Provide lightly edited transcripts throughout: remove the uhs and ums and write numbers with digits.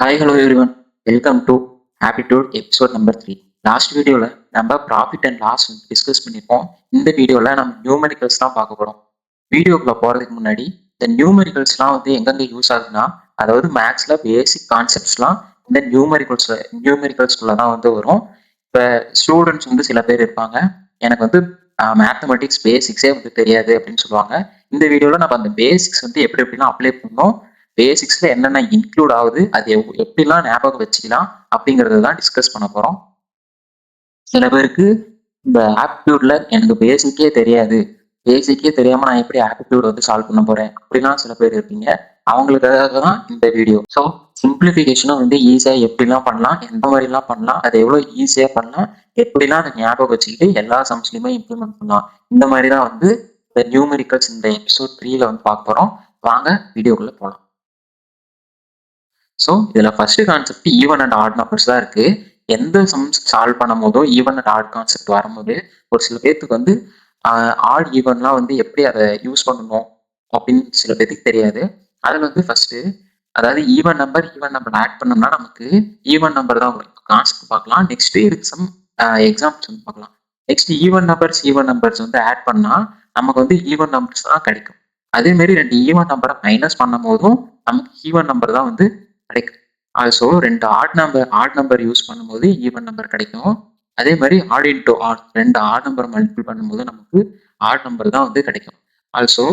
Hi hello everyone, welcome to aptitude episode number 3. Last வீடியோவில் நம்ம profit and loss வந்து discuss பண்ணியிருப்போம். இந்த வீடியோவில் நம்ம நியூமெரிக்கல்ஸ் தான் பார்க்க போகிறோம். வீடியோக்குள்ள போகிறதுக்கு முன்னாடி இந்த நியூமெரிக்கல்ஸ்லாம் வந்து எங்கெங்கே யூஸ் ஆகுதுன்னா, அதாவது மேக்ஸில் பேசிக் கான்செப்ட்ஸ்லாம் இந்த நியூமெரிக்கல்ஸ்குள்ள தான் வந்து வரும். இப்போ ஸ்டூடெண்ட்ஸ் வந்து சில பேர் இருப்பாங்க, எனக்கு வந்து மேத்தமெட்டிக்ஸ் பேசிக்ஸே வந்து தெரியாது அப்படின்னு சொல்லுவாங்க. இந்த வீடியோவில் நம்ம அந்த பேசிக்ஸ் வந்து எப்படி எப்படிலாம் அப்ளை பண்ணோம், பேசிக்ஸ்ல என்னென்ன இன்க்ளூட் ஆகுது, அது எப்படிலாம் ஞாபகம் வச்சுக்கலாம் அப்படிங்கறத தான் டிஸ்கஸ் பண்ண போறோம். சில பேருக்கு இந்த ஆப்டிடியூட்ல எனக்கு பேசிக்கே தெரியாம நான் எப்படி ஆப்டிடியூட் வந்து சால்வ் பண்ண போறேன் அப்படிலாம் சில பேர் இருப்பீங்க. அவங்களுக்காக தான் இந்த வீடியோ. ஸோ சிம்பிளிஃபிகேஷனும் வந்து ஈஸியா எப்படிலாம் பண்ணலாம், எந்த மாதிரிலாம் பண்ணலாம், அதை எவ்வளவு ஈஸியா பண்ணலாம், எப்படிலாம் அதை ஞாபகம் வச்சுக்கிட்டு எல்லா சம்ஸ்லையுமே இம்ப்ளிமெண்ட் பண்ணலாம், இந்த மாதிரி தான் வந்து இந்த நியூமெரிக்கல்ஸ் இந்த எபிசோட் 3ல வந்து பார்க்க போறோம். வாங்க வீடியோக்குள்ள போகலாம். ஸோ இதில் first concept even and odd numbers தான் இருக்கு. எந்த சம்ஸ் சால்வ் பண்ணும் போதோ ஈவன் அண்ட் ஆட் கான்செப்ட் வரும்போது ஒரு சில பேர்த்துக்கு வந்து ஆட் ஈவன்லாம் வந்து எப்படி அதை யூஸ் பண்ணணும் அப்படின்னு சில பேர்த்துக்கு தெரியாது. அதில் வந்து ஃபர்ஸ்ட் அதாவது ஈவன் நம்பர் ஆட் பண்ணோம்னா நமக்கு ஈவன் நம்பர் தான் வரும். கான்செப்ட் பார்க்கலாம். நெக்ஸ்ட் இதுக்கு சம் எக்ஸாம்பிள்ஸ் வந்து பார்க்கலாம். நெக்ஸ்ட் ஈவன் நம்பர்ஸ் வந்து ஆட் பண்ணா நமக்கு வந்து ஈவன் நம்பர்ஸ் தான் கிடைக்கும். அதே மாதிரி ரெண்டு ஈவன் நம்பரை மைனஸ் பண்ணும் போதும் நமக்கு ஈவன் நம்பர் தான் வந்து கிடைக்கும். ஆல்சோ ரெண்டு ஆட் நம்பர் யூஸ் பண்ணும்போது ஈவன் நம்பர் கிடைக்கும். அதே மாதிரி ஆட் இன்டூ ஆட், ரெண்டு ஆட் நம்பர் மல்டிபிள் பண்ணும்போது நமக்கு ஆட் நம்பர் தான் வந்து கிடைக்கும். ஆல்சோ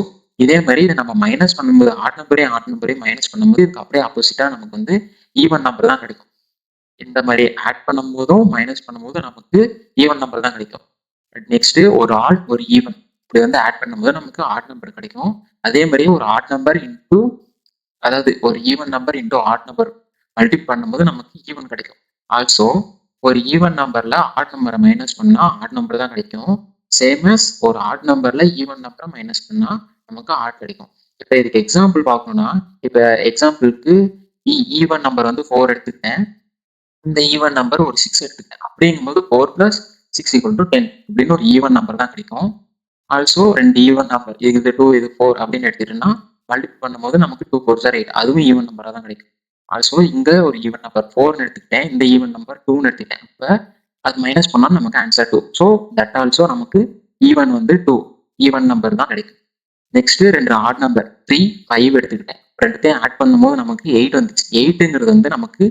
இதே மாதிரி இதை நம்ம மைனஸ் பண்ணும்போது ஆட் நம்பரையும் மைனஸ் பண்ணும்போது இதுக்கு அப்படியே ஆப்போசிட்டா நமக்கு வந்து ஈவன் நம்பர் தான் கிடைக்கும். இந்த மாதிரி ஆட் பண்ணும்போதும் மைனஸ் பண்ணும்போதும் நமக்கு ஈவன் நம்பர் தான் கிடைக்கும். நெக்ஸ்ட் ஒரு ஆட் ஒரு ஈவன் இப்படி வந்து ஆட் பண்ணும்போது நமக்கு ஆட் நம்பர் கிடைக்கும். அதே மாதிரி ஒரு ஆட் நம்பர் இன்டூ அதாவது ஒரு even number into add number multiple பண்ணும்போது நமக்கு ஈவன் கிடைக்கும். ஆல்சோ ஒரு ஈவன் நம்பர்ல ஆட் நம்பரை மைனஸ் பண்ணா ஆட் நம்பர் தான் கிடைக்கும். சேம் அஸ் ஒரு ஆட் நம்பர்ல ஈவன் நம்பரை மைனஸ் பண்ணா நமக்கு ஆட் கிடைக்கும். இப்போ இதுக்கு எக்ஸாம்பிள் பார்க்கணும்னா, இப்போ எக்ஸாம்பிளுக்கு ஈவன் நம்பர் வந்து 4 எடுத்துக்கிட்டேன், இந்த ஈவன் நம்பர் ஒரு 6 எடுத்துக்கிட்டேன். அப்படிங்கும்போது 4 + 6 = 10 அப்படின்னு ஒரு ஈவன் நம்பர் தான் கிடைக்கும். ஆல்சோ ரெண்டு ஈவன் நம்பர் இது 2 இது 4 அப்படின்னு எடுத்துட்டோம்னா மல்டிபிள் பண்ணும்போது நமக்கு 2 4 8 அதுவும் ஈவன் நம்பரா தான் கிடைக்கும். ஆல்சோ இங்க ஒரு ஈவன் நம்பர் 4 எடுத்துக்கிட்டேன், இந்த ஈவன் நம்பர் 2 எடுத்துக்கிட்டேன். இப்போ அது மைனஸ் பண்ணா நமக்கு ஆன்சர் 2. ஸோ தட் ஆல்சோ நமக்கு ஈவன் வந்து 2 ஈவன் நம்பர் தான் கிடைக்கும். நெக்ஸ்ட் ரெண்டு ஆட் நம்பர் 3 5 எடுத்துக்கிட்டேன். ரெண்டுத்தையும் ஆட் பண்ணும்போது நமக்கு 8 வந்துச்சு. 8ங்கிறது வந்து நமக்கு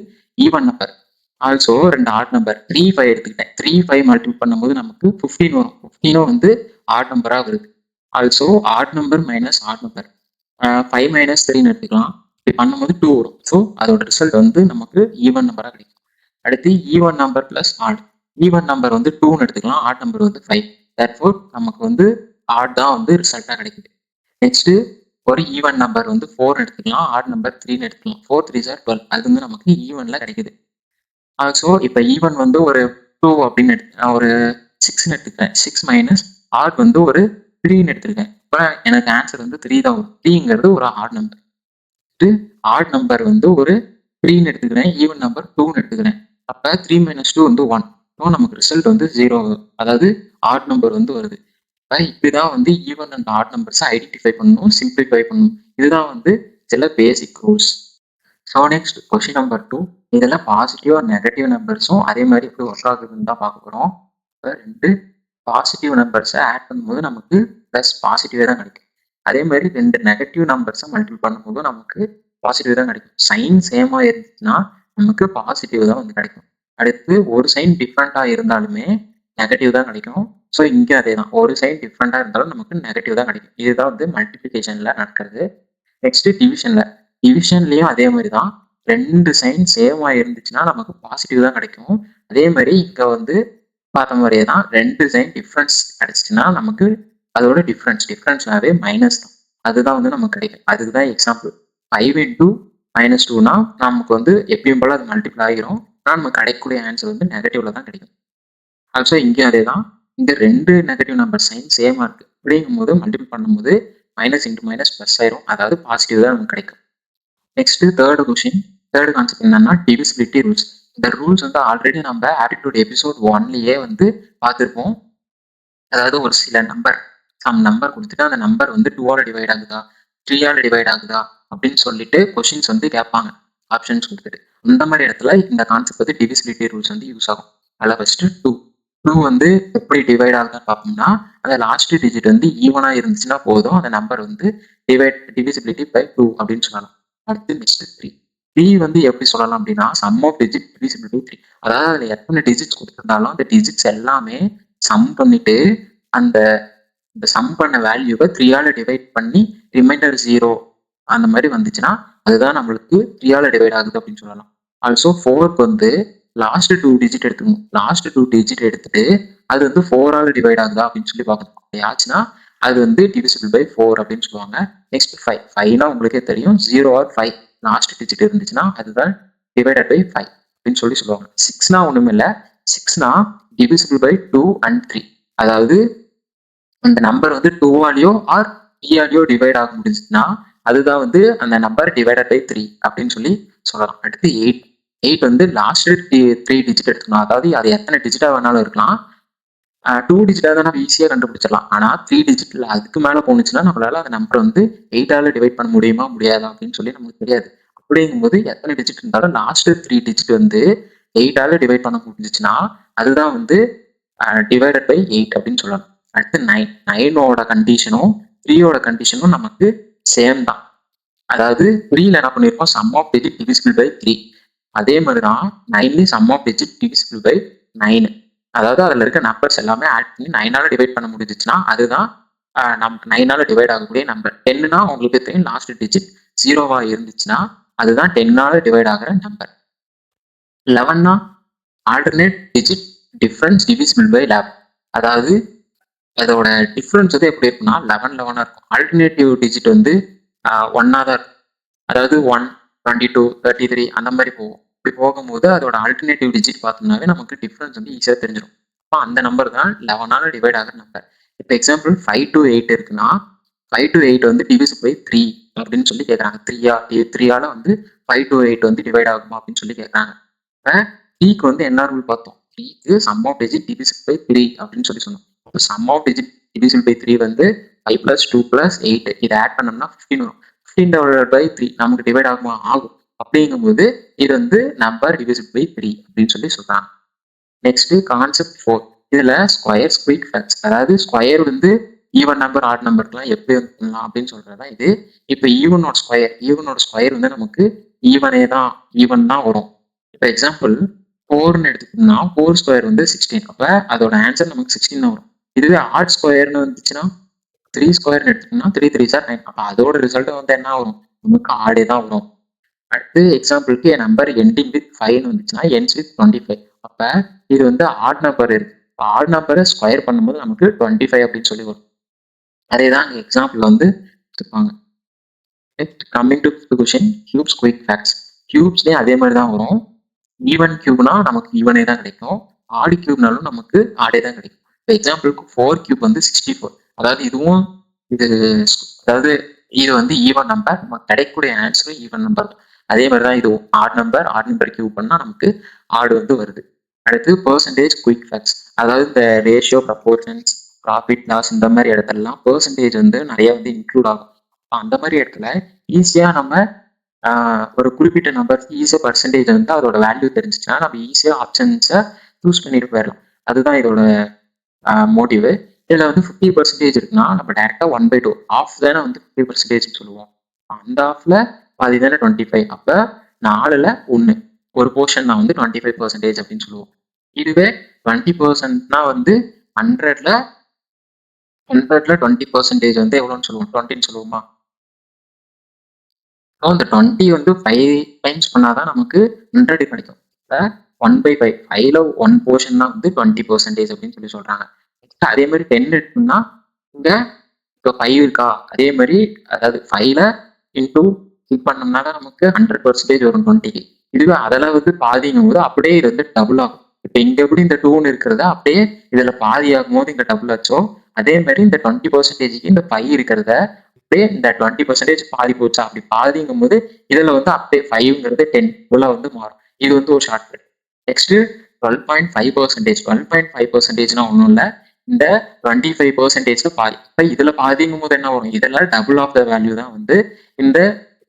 ஈவன் நம்பர். ஆல்சோ ரெண்டு ஆட் நம்பர் 3 5 எடுத்துக்கிட்டேன். 3 5 மல்டிபிள் பண்ணும்போது நமக்கு 15 வரும். 15 வந்து ஆட் நம்பரா வருது. Also add number minus add number 5 - 3 எடுத்துக்கலாம். இப்படி பண்ணும்போது 2 வரும். ஸோ அதோட ரிசல்ட் வந்து நமக்கு ஈவன் நம்பரா கிடைக்கும். அடுத்து even number plus odd, even number வந்து 2ன்னு எடுத்துக்கலாம், ஆட் நம்பர் வந்து 5. தேர்ஃபோர் நமக்கு வந்து ஆட் தான் வந்து ரிசல்ட்டா கிடைக்குது. நெக்ஸ்ட் ஒரு ஈவன் நம்பர் வந்து 4 எடுத்துக்கலாம், ஆட் நம்பர் 3ன்னு எடுத்துக்கலாம். 4 3 சார் 12, அது வந்து நமக்கு ஈவன்ல கிடைக்குது. ஆல்சோ இப்போ ஈவன் வந்து ஒரு 2 அப்படின்னு ஒரு 6ன்னு எடுத்துக்கிறேன். 6 மைனஸ் ஆட் வந்து ஒரு 3ன்னு எடுத்திருக்கேன். இப்போ எனக்கு ஆன்சர் வந்து 3 தான் வரும். 3ங்கிறது ஒரு ஆட் நம்பர். ஆட் நம்பர் வந்து ஒரு 3ன்னு எடுத்துக்கிறேன், ஈவன் நம்பர் 2ன்னு எடுத்துக்கிறேன். அப்போ 3 - 2 வந்து 1. ஸோ நமக்கு ரிசல்ட் வந்து 0 வரும். அதாவது ஆட் நம்பர் வந்து வருது. இப்போ இப்படிதான் வந்து ஈவன் அண்ட் ஆட் நம்பர்ஸை ஐடென்டிஃபை பண்ணணும், சிம்பிளிஃபை பண்ணணும். இதுதான் வந்து சில பேசிக் rules. So next question number 2. இதெல்லாம் பாசிட்டிவ் நெகட்டிவ் நம்பர்ஸும் அதே மாதிரி எப்படி ஒர்க் ஆகுதுன்னு தான் பார்க்க போகிறோம். இப்போ ரெண்டு பாசிட்டிவ் நம்பர்ஸை ஆட் பண்ணும்போது நமக்கு ப்ளஸ் பாசிட்டிவே தான் கிடைக்கும். அதே மாதிரி ரெண்டு நெகட்டிவ் நம்பர்ஸை மல்டிபிள் பண்ணும்போது நமக்கு பாசிட்டிவ் தான் கிடைக்கும். சைன் சேமாக இருந்துச்சுன்னா நமக்கு பாசிட்டிவ் தான் வந்து கிடைக்கும். அடுத்து ஒரு சைன் டிஃப்ரெண்ட்டாக இருந்தாலுமே நெகட்டிவ் தான் கிடைக்கும். ஸோ இங்கே அதே தான், ஒரு சைன் டிஃப்ரெண்ட்டாக இருந்தாலும் நமக்கு நெகட்டிவ் தான் கிடைக்கும். இதுதான் வந்து மல்டிபிளிகேஷனில் நடக்கிறது. நெக்ஸ்ட் டிவிஷன்லயும் அதே மாதிரி தான், ரெண்டு சைன் சேமா இருந்துச்சுன்னா நமக்கு பாசிட்டிவ் தான் கிடைக்கும். அதே மாதிரி இங்க வந்து பார்த்த மாதிரியே தான், ரெண்டு சைன் டிஃப்ரென்ஸ் கிடைச்சிச்சுன்னா நமக்கு அதோட டிஃப்ரென்ஸ்னாவே மைனஸ் தான். அதுதான் வந்து நமக்கு கிடைக்கும். அதுக்கு தான் எக்ஸாம்பிள் 5 × -2னா நமக்கு வந்து எப்பயும் போல அது மல்டிபிள் ஆகிரும். ஆனால் நமக்கு கிடைக்கக்கூடிய ஆன்சர் வந்து நெகட்டிவ்ல தான் கிடைக்கும். ஆல்சோ இங்கேயும் அதே தான், இங்க ரெண்டு நெகட்டிவ் நம்பர் சைன் சேமா இருக்கு. அப்படிங்கும்போது மல்டிபிள் பண்ணும்போது மைனஸ் இன்ட்டு மைனஸ் ப்ளஸ் ஆயிரும். அதாவது பாசிட்டிவ் தான் நமக்கு கிடைக்கும். நெக்ஸ்ட் தேர்ட் கான்செப்ட் என்னன்னா டிவிசிபிலிட்டி ரூல்ஸ். இந்த ரூல்ஸ் வந்து ஆல்ரெடி நம்ம ஆப்டிடியூட் எபிசோட் 1லயே வந்து பார்த்துருப்போம். அதாவது ஒரு சில நம்பர் கொடுத்துட்டு அந்த நம்பர் வந்து 2ஆல டிவைட் ஆகுதா 3ஆல டிவைட் ஆகுதா அப்படின்னு சொல்லிட்டு கொஸ்டின்ஸ் வந்து கேட்பாங்க. ஆப்ஷன்ஸ் கொடுத்துட்டு இந்த மாதிரி இடத்துல இந்த கான்செப்ட் வந்து டிவிசிபிலிட்டி ரூல்ஸ் வந்து யூஸ் ஆகும். அதில் ஃபர்ஸ்ட் டூ வந்து எப்படி டிவைட் ஆகுதுன்னு பார்ப்போம்னா அந்த லாஸ்ட் டிஜிட் வந்து ஈவனா இருந்துச்சுன்னா போதும் அந்த நம்பர் வந்து டிவிசிபிலிட்டி பை 2 அப்படின்னு சொல்லலாம். அடுத்து நெக்ஸ்ட் த்ரீ வந்து எப்படி சொல்லலாம் அப்படின்னா சம் ஆஃப் டிஜிட் டிவிசிபிலிட்டி 3. அதாவது அதுல எத்தனை டிஜிட்ஸ் கொடுத்துருந்தாலும் அந்த டிஜிட்ஸ் எல்லாமே சம் பண்ணிட்டு அந்த சம் பண்ண வேல்யூவை 3ஆல டிவைட் பண்ணி ரிமைண்டர் 0 அந்த மாதிரி வந்துச்சுன்னா அதுதான் நம்மளுக்கு 3ஆல டிவைட் ஆகுது அப்படின்னு சொல்லலாம். ஆல்சோ 4க்கு வந்து லாஸ்ட் 2 டிஜிட் எடுத்துக்கணும். லாஸ்ட் 2 டிஜிட் எடுத்துட்டு அது வந்து 4ஆல டிவைட் ஆகுதா அப்படின்னு சொல்லி பார்க்கணும். அப்படி ஆச்சுன்னா அது வந்து டிவிசிபிள் பை 4 அப்படின்னு சொல்லுவாங்க. நெக்ஸ்ட் 5னா உங்களுக்கே தெரியும் 0 ஆர் 5 லாஸ்ட் டிஜிட் இருந்துச்சுன்னா அதுதான் டிவைடட் பை 5 அப்படின்னு சொல்லி சொல்லுவாங்க. 6னா ஒண்ணுமே இல்லை. 6னா டிவிசிபிள் பை 2 and 3. அதாவது அந்த நம்பர் வந்து 2ஆலையோ ஆர் 3ஆலையோ டிவைட் ஆக முடிஞ்சுச்சுன்னா அதுதான் வந்து அந்த நம்பர் டிவைடட் பை 3 அப்படின்னு சொல்லி சொல்லலாம். அடுத்து 8 வந்து லாஸ்ட் 3 டிஜிட் எடுத்துக்கணும். அதாவது அது எத்தனை டிஜிட்டா வேணாலும் இருக்கலாம். 2 டிஜிட்டா தான் நம்ம ஈஸியாக கண்டுபிடிச்சிடலாம். ஆனால் 3 டிஜிட்ல அதுக்கு மேலே போணுச்சுன்னா நம்மளால அந்த நம்பர் வந்து 8ஆல டிவைட் பண்ண முடியுமா முடியாதா அப்படின்னு சொல்லி நமக்கு தெரியாது. அப்படிங்கும்போது எத்தனை டிஜிட் இருந்தாலும் லாஸ்ட் 3 டிஜிட் வந்து 8ஆல டிவைட் பண்ண முடிஞ்சிச்சுன்னா அதுதான் வந்து டிவைடட் பை 8 அப்படின்னு சொல்லலாம். அடுத்து 9ஓட கண்டிஷனும் 3ஓட கண்டிஷனும் நமக்கு சேம் தான். அதாவது 3ல என்ன பண்ணிருக்கோம் sum of digit divisible by 3. அதே மாதிரி தான் 9லையும் sum of digit divisible by 9. அதாவது அதில் இருக்க நம்பர்ஸ் எல்லாமே ஆட் பண்ணி 9ஆல டிவைட் பண்ண முடிஞ்சிச்சுன்னா அதுதான் நமக்கு 9ஆல டிவைட் ஆகக்கூடிய நம்பர். 10னா உங்களுக்கு தெரியும் லாஸ்ட் டிஜிட் 0வா இருந்துச்சுன்னா அதுதான் 10ஆல டிவைட் ஆகிற நம்பர். 11னா alternate digit difference divisible by 11. அதாவது அதோட டிஃபரன்ஸ் வந்து எப்படி இருக்குன்னா 11 இருக்கும். ஆல்டர்னேட்டிவ் டிஜிட் வந்து 1ஆ தான் இருக்கும். அதாவது 1, 22, 33 அந்த மாதிரி போகும். இப்படி போகும்போது அதோட ஆல்டர்னேட்டிவ் டிஜிட் பார்த்தோம்னாவே நமக்கு டிஃபரன்ஸ் வந்து ஈஸியாக தெரிஞ்சிடும். அப்போ அந்த நம்பர் தான் 11ஆல டிவைட் ஆகிற நம்பர். இப்போ எக்ஸாம்பிள் 5 to 8 இருக்குன்னா 5 to 8 வந்து டிவிசிபிள் பை 3 அப்படின்னு சொல்லி கேட்குறாங்க. 3ஆல வந்து 5 to 8 வந்து டிவைட் ஆகுமா அப்படின்னு சொல்லி கேட்குறாங்க. இப்போ 3க்கு வந்து என்ன ரூல் பார்த்தோம்? 3க்கு sum of digit divisible by 3 அப்படின்னு சொல்லி சொன்னோம். இப்போ sum of digit divisible by 3 வந்து 5 + 2 + 8 இதை ஆட் பண்ணோம்னா 15 வரும். 15 divided by 3 நமக்கு டிவைட் ஆகுமா ஆகும். அப்படிங்கும்போது இது வந்து நம்பர் டிவிசிபிள் பை 3 அப்படின்னு சொல்லி சொல்றாங்க. Next concept 4. இதுல ஸ்கொயர் குயிக் ஃபேக்ட்ஸ், அதாவது ஸ்கொயர் வந்து ஈவன் நம்பர் ஆட் நம்பருக்குலாம் எப்படி பண்ணலாம் அப்படின்னு சொல்றதா இது. இப்போ ஈவனோட ஸ்கொயர் வந்து நமக்கு ஈவன் தான் வரும். இப்போ எக்ஸாம்பிள் 4ன்னு எடுத்துக்கிட்டோம்னா 4 ஸ்கொயர் வந்து 16. அப்ப அதோட ஆன்சர் நமக்கு 16 வரும். இதுவே ஆட் ஸ்கொயர்னு வந்துச்சுன்னா 3 ஸ்கொயர்னு எடுத்துக்கிட்டோம்னா 3 3 சார் 9. அப்ப அதோட ரிசல்ட் வந்து என்ன வரும்? நமக்கு ஆடே தான் வரும். அடுத்து எக்ஸாம்பிளுக்கு என் நம்பர் எண்டிங் வித் 5 வந்துச்சுன்னா எண்ட்ஸ் வித் 25. அப்ப இது வந்து ஆட் நம்பர் இருக்கு. ஆட் நம்பரை ஸ்கொயர் பண்ணும்போது நமக்கு 25 அப்படின்னு சொல்லி வரும். அதே தான் எக்ஸாம்பிள் வந்து எடுத்துப்பாங்க. Next coming to question cubes quick facts. கியூப்ஸ்லேயும் அதே மாதிரி தான் வரும். ஈவன் கியூப்னா நமக்கு ஈவனே தான் கிடைக்கும். ஆடு கியூப்னாலும் நமக்கு ஆடே தான் கிடைக்கும். இப்போ எக்ஸாம்பிளுக்கு 4 கியூப் வந்து 64. அதாவது அதாவது இது வந்து ஈவன் நம்பர், நமக்கு கிடைக்கக்கூடிய ஆன்சரும் ஈவன் நம்பர். அதே மாதிரி தான் இது ஆட் நம்பர் கியூப் பண்ணா நமக்கு ஆடு வந்து வருது. அடுத்து பெர்சன்டேஜ் குயிக் ஃபேக்ட்ஸ், அதாவது இந்த ரேஷியோ, ப்ரப்போர்ஷன்ஸ், ப்ராஃபிட் லாஸ் இந்த மாதிரி இடத்துலலாம் பெர்சன்டேஜ் வந்து நிறைய வந்து இன்க்ளூட் ஆகும். அந்த மாதிரி இடத்துல ஈஸியா நம்ம ஒரு குறிப்பிட்ட நம்பருக்கு ஈஸியாக பர்சன்டேஜ் வந்து அதோட வேல்யூ தெரிஞ்சிச்சுன்னா நம்ம ஈஸியாக ஆப்ஷன்ஸை சூஸ் பண்ணிட்டு போயிடலாம். அதுதான் இதோட மோட்டிவ். இதில் வந்து 50% இருக்குன்னா நம்ம டேரெக்டாக 1/2 ஆஃப் தானே வந்து 50% சொல்லுவோம். அந்த ஆஃப்ல பாதி தானே 25. அப்போ 4ல் 1 ஒரு போர்ஷன் தான் வந்து 25% அப்படின்னு சொல்லுவோம். இதுவே 20%னா வந்து 100ல 20% வந்து எவ்வளோன்னு சொல்லுவோம்? 20ன்னு சொல்லுவோமா? இந்த 20 வந்து 5 டைம்ஸ் பண்ணாதான் நமக்கு 100 கிடைக்கும். இப்போ 1/5 5ல 1 போர்ஷன் தான் வந்து 20% அப்படின்னு சொல்லி சொல்றாங்க. அதே மாதிரி 10 இருக்குன்னா இங்க இப்போ 5 இருக்கா, அதே மாதிரி அதாவது 5ல இன்டூ கிளிக் பண்ணோம்னா தான் நமக்கு 100% வரும் 20க்கு. இதுவே அதில் வந்து பாதிங்கும் போது அப்படியே இது வந்து டபுள் ஆகும். இப்போ இங்க எப்படி இந்த 2ன்னு இருக்கிறத அப்படியே இதுல பாதி ஆகும் போது இங்க டபுள் ஆச்சோ அதே மாதிரி இந்த 20%க்கு இந்த 5 இருக்கிறத அப்படியே இந்த 20% பாதி போச்சா, அப்படி பாதிங்கும் போது இதுல வந்து அப்படியே 5ங்கிறது 10 உள்ள வந்து மாறும். இது வந்து ஒரு ஷார்ட்கட். நெக்ஸ்ட் 12.5%. 12.5%னா ஒன்றும் இல்லை, இந்த 25% பாதி. இப்போ இதுல பாதிங்கும் போது என்ன வரும்? இதெல்லாம் டபுள் ஆஃப் த வேல்யூ தான் வந்து இந்த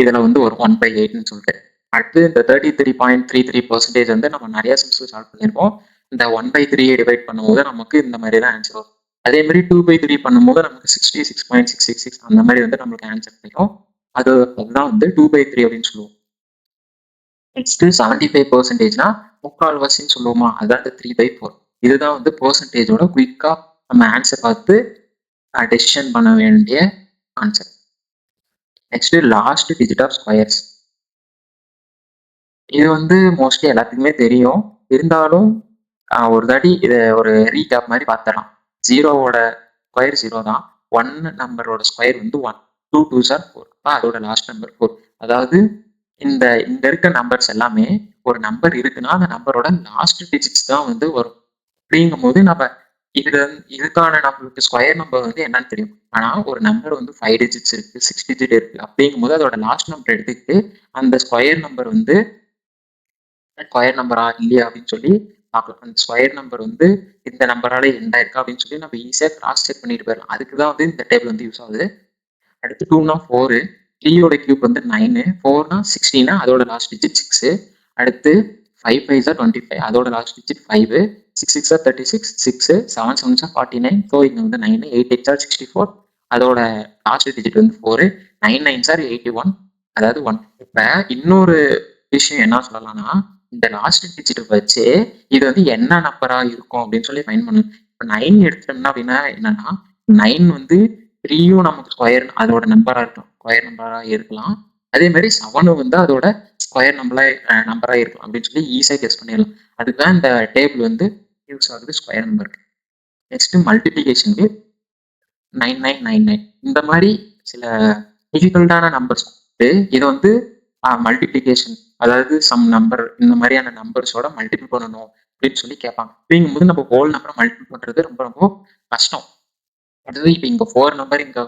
இதுல வந்து ஒரு 1/8ன்னு சொல்லிட்டு. அடுத்து இந்த 33.33% வந்து நம்ம நிறைய சம்ஸ்ல சால்வ் பண்ணியிருப்போம். இந்த 1/3 டிவைட் பண்ணும்போது நமக்கு இந்த மாதிரி தான் ஆன்சர் வரும். அதே மாதிரி 2/3 பண்ணும்போது நமக்கு 66.666 அந்த மாதிரி வந்து நம்மளுக்கு ஆன்சர் கிடைக்கும். அதுதான் வந்து 2/3 அப்படின்னு சொல்லுவோம். நெக்ஸ்ட் 75%னா முக்கால்வாசின்னு சொல்லுவோமா, அதாவது 3/4. இதுதான் வந்து பெர்சன்டேஜோட குயிக்கா நம்ம ஆன்சர் பார்த்து டெசிஷன் பண்ண வேண்டிய answer. Next last digit of squares. இது வந்து மோஸ்ட்லி எல்லாத்துக்குமே தெரியும். இருந்தாலும் ஒரு தாட்டி இதை ஒரு ரீகேப் மாதிரி பார்த்துடலாம். ஜீரோவோட ஸ்கொயர் 0 தான். 1 நம்பரோட ஸ்கொயர் வந்து 1. 2 2s are 4. அதோட லாஸ்ட் நம்பர் 4. அதாவது இங்க இருக்க நம்பர்ஸ் எல்லாமே ஒரு நம்பர் இருக்குன்னா அந்த நம்பரோட லாஸ்ட் டிஜிட்ஸ் தான் வந்து வரும். அப்படிங்கும் போது நம்ம இதுக்கான நம்மளுக்கு ஸ்கொயர் நம்பர் வந்து என்னன்னு தெரியும். ஆனா ஒரு நம்பர் வந்து 5 டிஜிட்ஸ் இருக்கு, 6 டிஜிட் இருக்கு. அப்படிங்கும் போது அதோட லாஸ்ட் நம்பர் எடுத்துக்கிட்டு அந்த ஸ்கொயர் நம்பர் வந்து ஸ்கொயர் நம்பரா இல்லையா அப்படின்னு சொல்லி பார்க்கலாம். அந்த ஸ்கொயர் நம்பர் வந்து இந்த நம்பரால எண்ட் ஆயிருக்கா அப்படின்னு சொல்லி நம்ம ஈஸியா கிராஸ் செக் பண்ணிட்டு போயிடலாம். அதுக்கு தான் வந்து இந்த டேபிள் வந்து யூஸ் ஆகுது. அடுத்து 2னா 4, 3யோட கியூப் வந்து 9, 4னா 16, அதோட லாஸ்ட் டிஜிட் 6. அடுத்து 5 5s are 25, அதோட last digit 5, 6 6s are 36, 6, 7 7s are 49, so இங்க வந்து 9, 8 8s are 64, அதோட லாஸ்ட் டிஜிட் வந்து 4, 9 9s are 81, அதாவது 1. இப்ப இன்னொரு விஷயம் என்ன சொல்லலாம்னா, இந்த லாஸ்ட் டிஜிட் வச்சு இது வந்து என்ன நம்பரா இருக்கும் அப்படின்னு சொல்லி ஃபைண்ட் பண்ணணும். இப்போ 9 எடுத்துட்டோம்னா அப்படின்னா என்னன்னா, 9 வந்து 3யும் நமக்கு ஸ்கொயர் அதோட நம்பரா இருக்கும், ஸ்கொயர் நம்பரா இருக்கலாம். அதே மாதிரி 7 வந்து அதோட ஸ்கொயர் நம்பரா இருக்கலாம் அப்படின்னு சொல்லி ஈஸியாக கெஸ் பண்ணிடலாம். அதுதான் இந்த டேபிள் வந்து யூஸ் ஆகுது ஸ்கொயர் நம்பருக்கு. Next multiplication with 9999. இந்த மாதிரி சில டிஃபிகல்ட்டான நம்பர்ஸ் இதை வந்து மல்டிபிளிகேஷன், அதாவது சம் நம்பர் இந்த மாதிரியான நம்பர்ஸோட மல்டிபிள் பண்ணணும் அப்படின்னு சொல்லி கேட்பாங்க. அப்படிங்கும்போது நம்ம ஹோல் நம்பரை மல்டிபிள் பண்றது ரொம்ப ரொம்ப கஷ்டம். அதாவது இப்போ இங்க 4 நம்பர் இங்க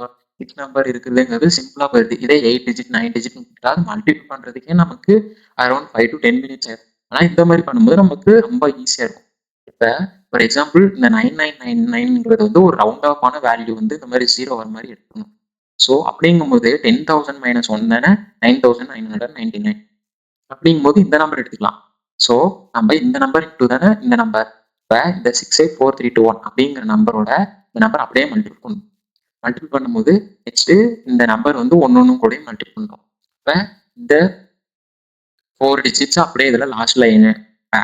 6 நம்பர் இருக்குதுங்கிறது சிம்பிளா போயிடுது. இதே 8 டிஜிட் 9 டிஜிட் மல்டிபிள் பண்றதுக்கே நமக்கு அரௌண்ட் 5 to 10 minutes ஆகும். ஆனா இந்த மாதிரி பண்ணும்போது நமக்கு ரொம்ப ஈஸியா இருக்கும். இப்ப ஃபார் எக்ஸாம்பிள் இந்த 9999ங்கிறது வந்து ஒரு ரவுண்ட் ஆஃப் ஆன வேல்யூ வந்து இந்த மாதிரி 0 வர மாதிரி எடுக்கணும். ஸோ அப்படிங்கும்போது 10,000 - 1 தானே 9,999. அப்படிங்கும்போது இந்த நம்பர் எடுத்துக்கலாம். ஸோ நம்ம இந்த நம்பர் இன்டூ தானே இந்த நம்பர். இப்போ இந்த 684321 அப்படிங்கிற நம்பரோட இந்த நம்பர் அப்படியே மல்டிபிள் பண்ணணும். மல்டிபிள் பண்ணும்போது நெக்ஸ்ட் இந்த நம்பர் வந்து ஒன்னொன்னு கூட மல்டிபிள் பண்ணுறோம். இப்போ இந்த 4 டிஜிட்ஸ் அப்படியே இதில் லாஸ்ட் லைன்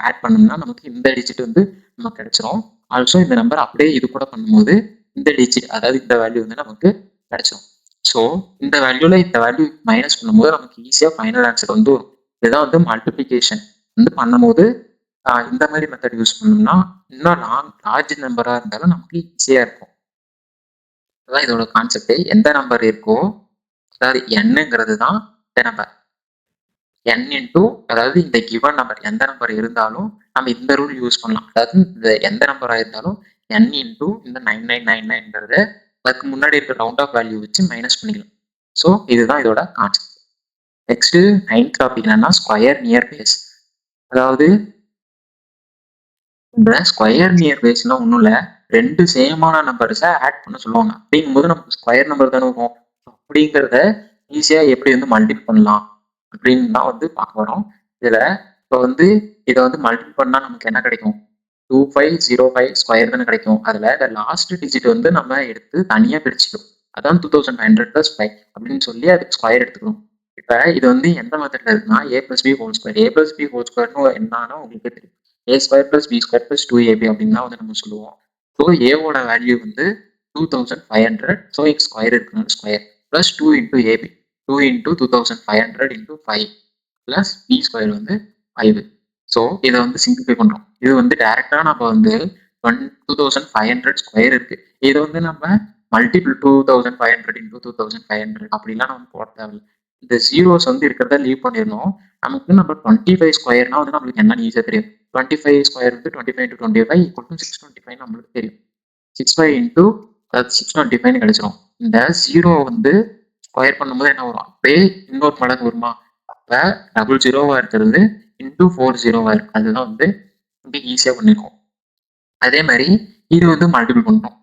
ஆட் பண்ணோம்னா நமக்கு இந்த டிஜிட் வந்து நமக்கு கிடைச்சிரும். ஆல்சோ இந்த நம்பர் அப்படியே இது கூட பண்ணும்போது இந்த டிஜிட், அதாவது இந்த வேல்யூ வந்து நமக்கு கிடைச்சிரும். ஸோ இந்த வேல்யூல இந்த வேல்யூ மைனஸ் பண்ணும்போது நமக்கு ஈஸியாக ஃபைனல் ஆன்சர் வந்து வரும். இதுதான் வந்து மல்டிபிளிகேஷன் வந்து பண்ணும்போது இந்த மாதிரி மெத்தட் யூஸ் பண்ணோம்னா இன்னும் லார்ஜ் நம்பராக இருந்தாலும் நமக்கு ஈஸியாக இருக்கும். அதான் இதோட கான்செப்ட். எந்த நம்பர் இருக்கோ, அதாவது என்னங்கிறது தான் இந்த நம்பர். n இன்டூ, அதாவது இந்த கிவன் நம்பர் எந்த நம்பர் இருந்தாலும் நம்ம இந்த ரூல் யூஸ் பண்ணலாம். அதாவது இந்த எந்த நம்பராக இருந்தாலும் n இன்டூ இந்த 9999ங்கிறத அதுக்கு முன்னாடி இருக்க ரவுண்ட் ஆஃப் வேல்யூ வச்சு மைனஸ் பண்ணிக்கலாம். ஸோ இதுதான் இதோட கான்செப்ட். நெக்ஸ்ட் 9th டாபிக் என்னன்னா ஸ்கொயர் நியர் பேஸ். அதாவது இந்த ஸ்கொயர் நியர் பேஸ்னா ஒன்றும் இல்லை, 2 சேமான நம்பர்ஸை ஆட் பண்ண சொல்லுவாங்க. அப்படிங்கும்போது நமக்கு ஸ்கொயர் நம்பர் தானே இருக்கும். அப்படிங்கிறத ஈஸியாக எப்படி வந்து மல்டிபிள் பண்ணலாம் அப்படின்னு தான் வந்து பார்க்க வரோம். இதில் இப்போ வந்து இதை வந்து மல்டிபிள் பண்ணால் நமக்கு என்ன கிடைக்கும்? 2505 ஸ்கொயர் தானே கிடைக்கும். அதில் இந்த லாஸ்ட் டிஜிட் வந்து நம்ம எடுத்து தனியாக பிரிச்சுக்கணும். அதான் 2500 + 5 அப்படின்னு சொல்லி அதுக்கு ஸ்கொயர் எடுத்துக்கணும். இப்போ இது வந்து எந்த மெத்தட்ல இருக்குன்னா a + b whole square. a + b whole ஸ்கொயர்னு என்னன்னா உங்களுக்கு தெரியும். a² + b² + 2ab அப்படின்னு தான் வந்து நம்ம சொல்லுவோம். ஸோ ஏவோட வேல்யூ வந்து 2500. ஸோ இங்கே ஸ்கொயர் இருக்கணும், square plus 2 × ab, 2 × 2500 × 5 plus b² வந்து 5. ஸோ இதை வந்து சிம்பிளிஃபை பண்றோம். இது வந்து டைரக்டா நம்ம வந்து 2500 ஸ்கொயர் இருக்கு. இதை வந்து நம்ம மல்டிபிள் 2500 × 2500 அப்படிலாம் நம்ம போட தேவையில்லை. இந்த ஜீரோஸ் வந்து இருக்கிறத லீவ் பண்ணிடணும். நமக்கு நம்ம 25 ஸ்கொயர்னா வந்து நம்மளுக்கு என்னன்னு ஈஸியாக தெரியும். 25 ஸ்கொயர் வந்து 25 × 25 = 625 நம்மளுக்கு தெரியும். 65 இன்டூ 625 கிடைச்சிரும். இந்த ஜீரோ வந்து ஸ்கொயர் பண்ணும்போது என்ன வரும்? அப்படியே இன்னொரு மடங்கு வருமா? அப்ப டபுள் ஜீரோவா இருக்கிறது இன்டூ 4 ஜீரோவா இருக்கு. அதுதான் வந்து இங்கே ஈஸியாக பண்ணிருக்கோம். அதே மாதிரி இது வந்து மல்டிபிள் பண்ணுறோம்.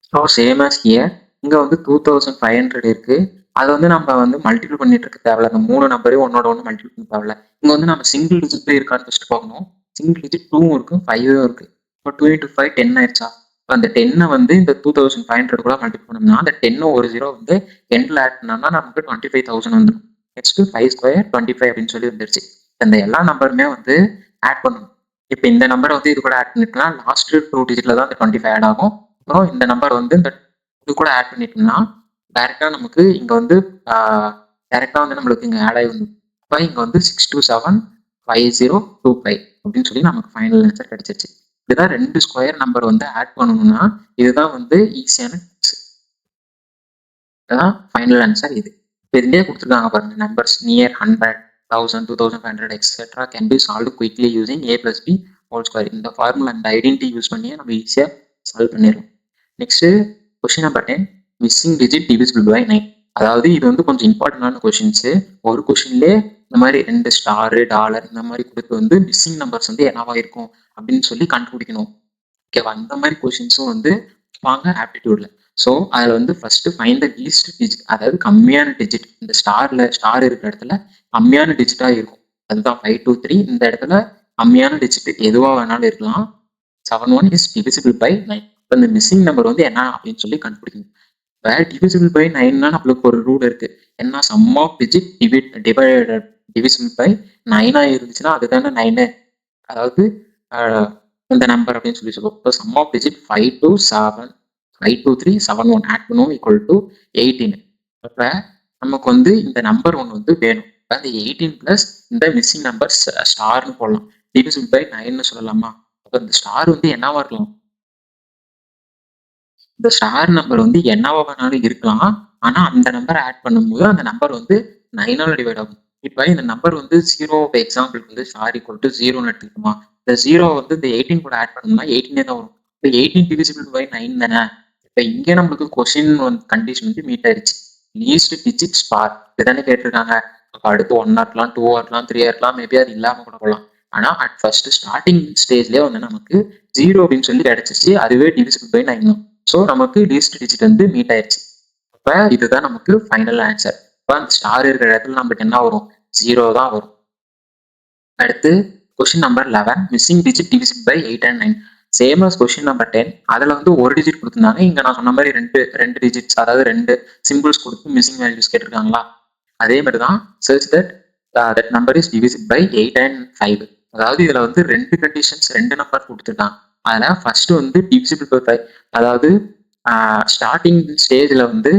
ஸோ சேம் ஆஸ் ஹியர் இங்கே வந்து 2500 இருக்கு. அதை வந்து நம்ம வந்து மல்டிபிள் பண்ணிட்டு இருக்க தேவையில்ல. அந்த 3 நம்பரையும் ஒன்னோட ஒன்று மல்டிபிள் பண்ண தேவையில்ல. இங்க வந்து நம்ம சிங்கிள் டிஜிட்ல இருக்கான்னு ஃபர்ஸ்ட் பார்க்கணும். சிங்கிள் டிஜிட் 2வும் இருக்கு 5ம் இருக்கு. இப்போ 2 into 5 10 ஆயிடுச்சா? இப்போ அந்த 10 வந்து இந்த 2500 கூட மல்டிபிள் பண்ணோம்னா அந்த 10 ஒரு ஜீரோ வந்து எண்ட்ல ஆட் பண்ணோம்னா நமக்கு 25,000 வந்துடும். நெக்ஸ்ட் 5 ஸ்கொயர் 25 அப்படின்னு சொல்லி வந்துருச்சு. இந்த எல்லா நம்பருமே வந்து ஆட் பண்ணணும். இப்போ இந்த நம்பரை வந்து இது கூட ஆட் பண்ணிட்டோம்னா லாஸ்ட் 2 டிஜிட்ல தான் இந்த 25 ஆட் ஆகும். அப்புறம் இந்த நம்பர் வந்து இந்த இது கூட ஆட் பண்ணிட்டோம்னா டைரக்டா நமக்கு இங்க வந்து டைரக்டா வந்து நம்மளுக்கு இங்க ஆட் ஆகி வந்து இப்போ இங்க வந்து 6275025 அப்படின்னு சொல்லி நமக்கு ஃபைனல் ஆன்சர் கிடைச்சிருச்சு. இதுதான் 2 ஸ்கொயர் நம்பர் வந்து ஆட் பண்ணணும்னா இதுதான் வந்து ஈஸியான டிப்ஸ். இதுதான் ஃபைனல் ஆன்சர் இது. இப்போ இதுலயே கொடுத்துருக்காங்க பாருங்க, numbers near 100, 1000, 2500 etcetera can be solved quickly using a plus b whole square. இந்த ஃபார்முலா அந்த ஐடென்டிட்டி யூஸ் பண்ணியே நம்ம ஈஸியா சால்வ் பண்ணிடலாம். Next question number 10, missing digit divisible by 9. அதாவது இது வந்து கொஞ்சம் இம்பார்ட்டன்டான கொஸ்டின்ஸ். ஒரு கொஸ்டின்லேயே இந்த மாதிரி 2 ஸ்டாரு டாலர் இந்த மாதிரி கொடுத்து வந்து மிஸ்ஸிங் நம்பர்ஸ் வந்து என்னவா இருக்கும் அப்படின்னு சொல்லி கண்டுபிடிக்கணும். ஓகேவா? இந்த மாதிரி கொஸ்டின்ஸும் வந்து வாங்க ஆப்டிடியூட்ல. ஸோ அதில் வந்து first find the least digit, அதாவது கம்மியான டிஜிட். இந்த ஸ்டார் இருக்கிற இடத்துல கம்மியான டிஜிட்டா இருக்கும், அதுதான் 523. இந்த இடத்துல கம்மியான டிஜிட் எதுவாக வேணாலும் இருக்கலாம். 71 இஸ் டிவிசிபிள் பை 9. இப்போ இந்த மிஸ்ஸிங் நம்பர் வந்து என்ன அப்படின்னு சொல்லி கண்டுபிடிக்கணும். இப்போ டிவிசிபிள் பை 9னா நம்மளுக்கு ஒரு ரூல் இருக்கு. என்ன, sum of digit divided divisible by 9 இருந்துச்சுன்னா அதுதானே 9. அதாவது இந்த நம்பர் அப்படின்னு சொல்லி சொல்லுவோம். இப்போ சம் ஆஃப் டிஜிட் 52371 ஆட் பண்ணுவோம் ஈக்குவல் டு 18. அப்போ நமக்கு வந்து இந்த நம்பர் ஒன்று வந்து வேணும். இப்போ அந்த 18 பிளஸ் இந்த மிஸ்ஸிங் நம்பர் ஸ்டார்னு போடலாம். டிவிசிபிள் பை 9னு சொல்லலாமா? அப்போ இந்த ஸ்டார் வந்து என்னவா இருக்கலாம்? இந்த ஸ்டார் நம்பர் வந்து என்னவா வேணாலும் இருக்கலாம். ஆனா அந்த நம்பர் ஆட் பண்ணும்போது அந்த நம்பர் வந்து 9ஆல டிவைட் ஆகும். இப்போ இந்த நம்பர் வந்து 0 எக்ஸாம்பிளுக்கு வந்து ஸ்டார் ஈக்குவல் டு 0ன்னு எடுத்துக்கிட்டோமா? இந்த 0 வந்து இந்த 18 கூட ஆட் பண்ணோம்னா 18 தான் வரும். இப்போ 18 டிவிசிபிள் பை 9 தானே? இப்போ இங்கே நம்மளுக்கு கொஸ்டின் கண்டிஷன் வந்து மீட் ஆயிடுச்சு. லீஸ்ட் டிஜிட் ஸ்டார் இதுதானே கேட்டிருக்காங்க. அப்போ அடுத்து 1 இருக்கலாம், 2 இருக்கலாம், 3 இருக்கலாம், மேபி அது இல்லாம கூட போகலாம். ஆனா அட் ஃபர்ஸ்ட் ஸ்டார்டிங் ஸ்டேஜ்லேயே வந்து நமக்கு 0 அப்படின்னு சொல்லி கிடைச்சிச்சு. அதுவே டிவிசிபிள் பை 9 தான். ஸோ நமக்கு லீஸ்ட் டிஜிட் வந்து மீட் ஆயிடுச்சு. அப்போ இதுதான் நமக்கு ஃபைனல் ஆன்சர். இப்போ அந்த ஸ்டார் இருக்கிற இடத்துல நமக்கு என்ன வரும்? 0 தான் வரும். அடுத்து question number 11, missing digit divisible by 8 and 9. Same as question number 10. அதில் வந்து ஒரு டிஜிட் கொடுத்துருந்தாங்க. இங்கே நான் சொன்ன மாதிரி ரெண்டு டிஜிட்ஸ், அதாவது 2 சிம்பிள்ஸ் கொடுத்து மிஸ்ஸிங் வேல்யூஸ் கேட்டிருக்காங்களா? அதே மாதிரி தான் search that number is divisible by 8 and 5. அதாவது இதில் வந்து 2 கண்டிஷன்ஸ் 2 நம்பர் கொடுத்துருக்காங்க. அதில் ஃபர்ஸ்ட் வந்து டிவிசிபிள் பை 5, அதாவது ஸ்டார்டிங் ஸ்டேஜில் வந்து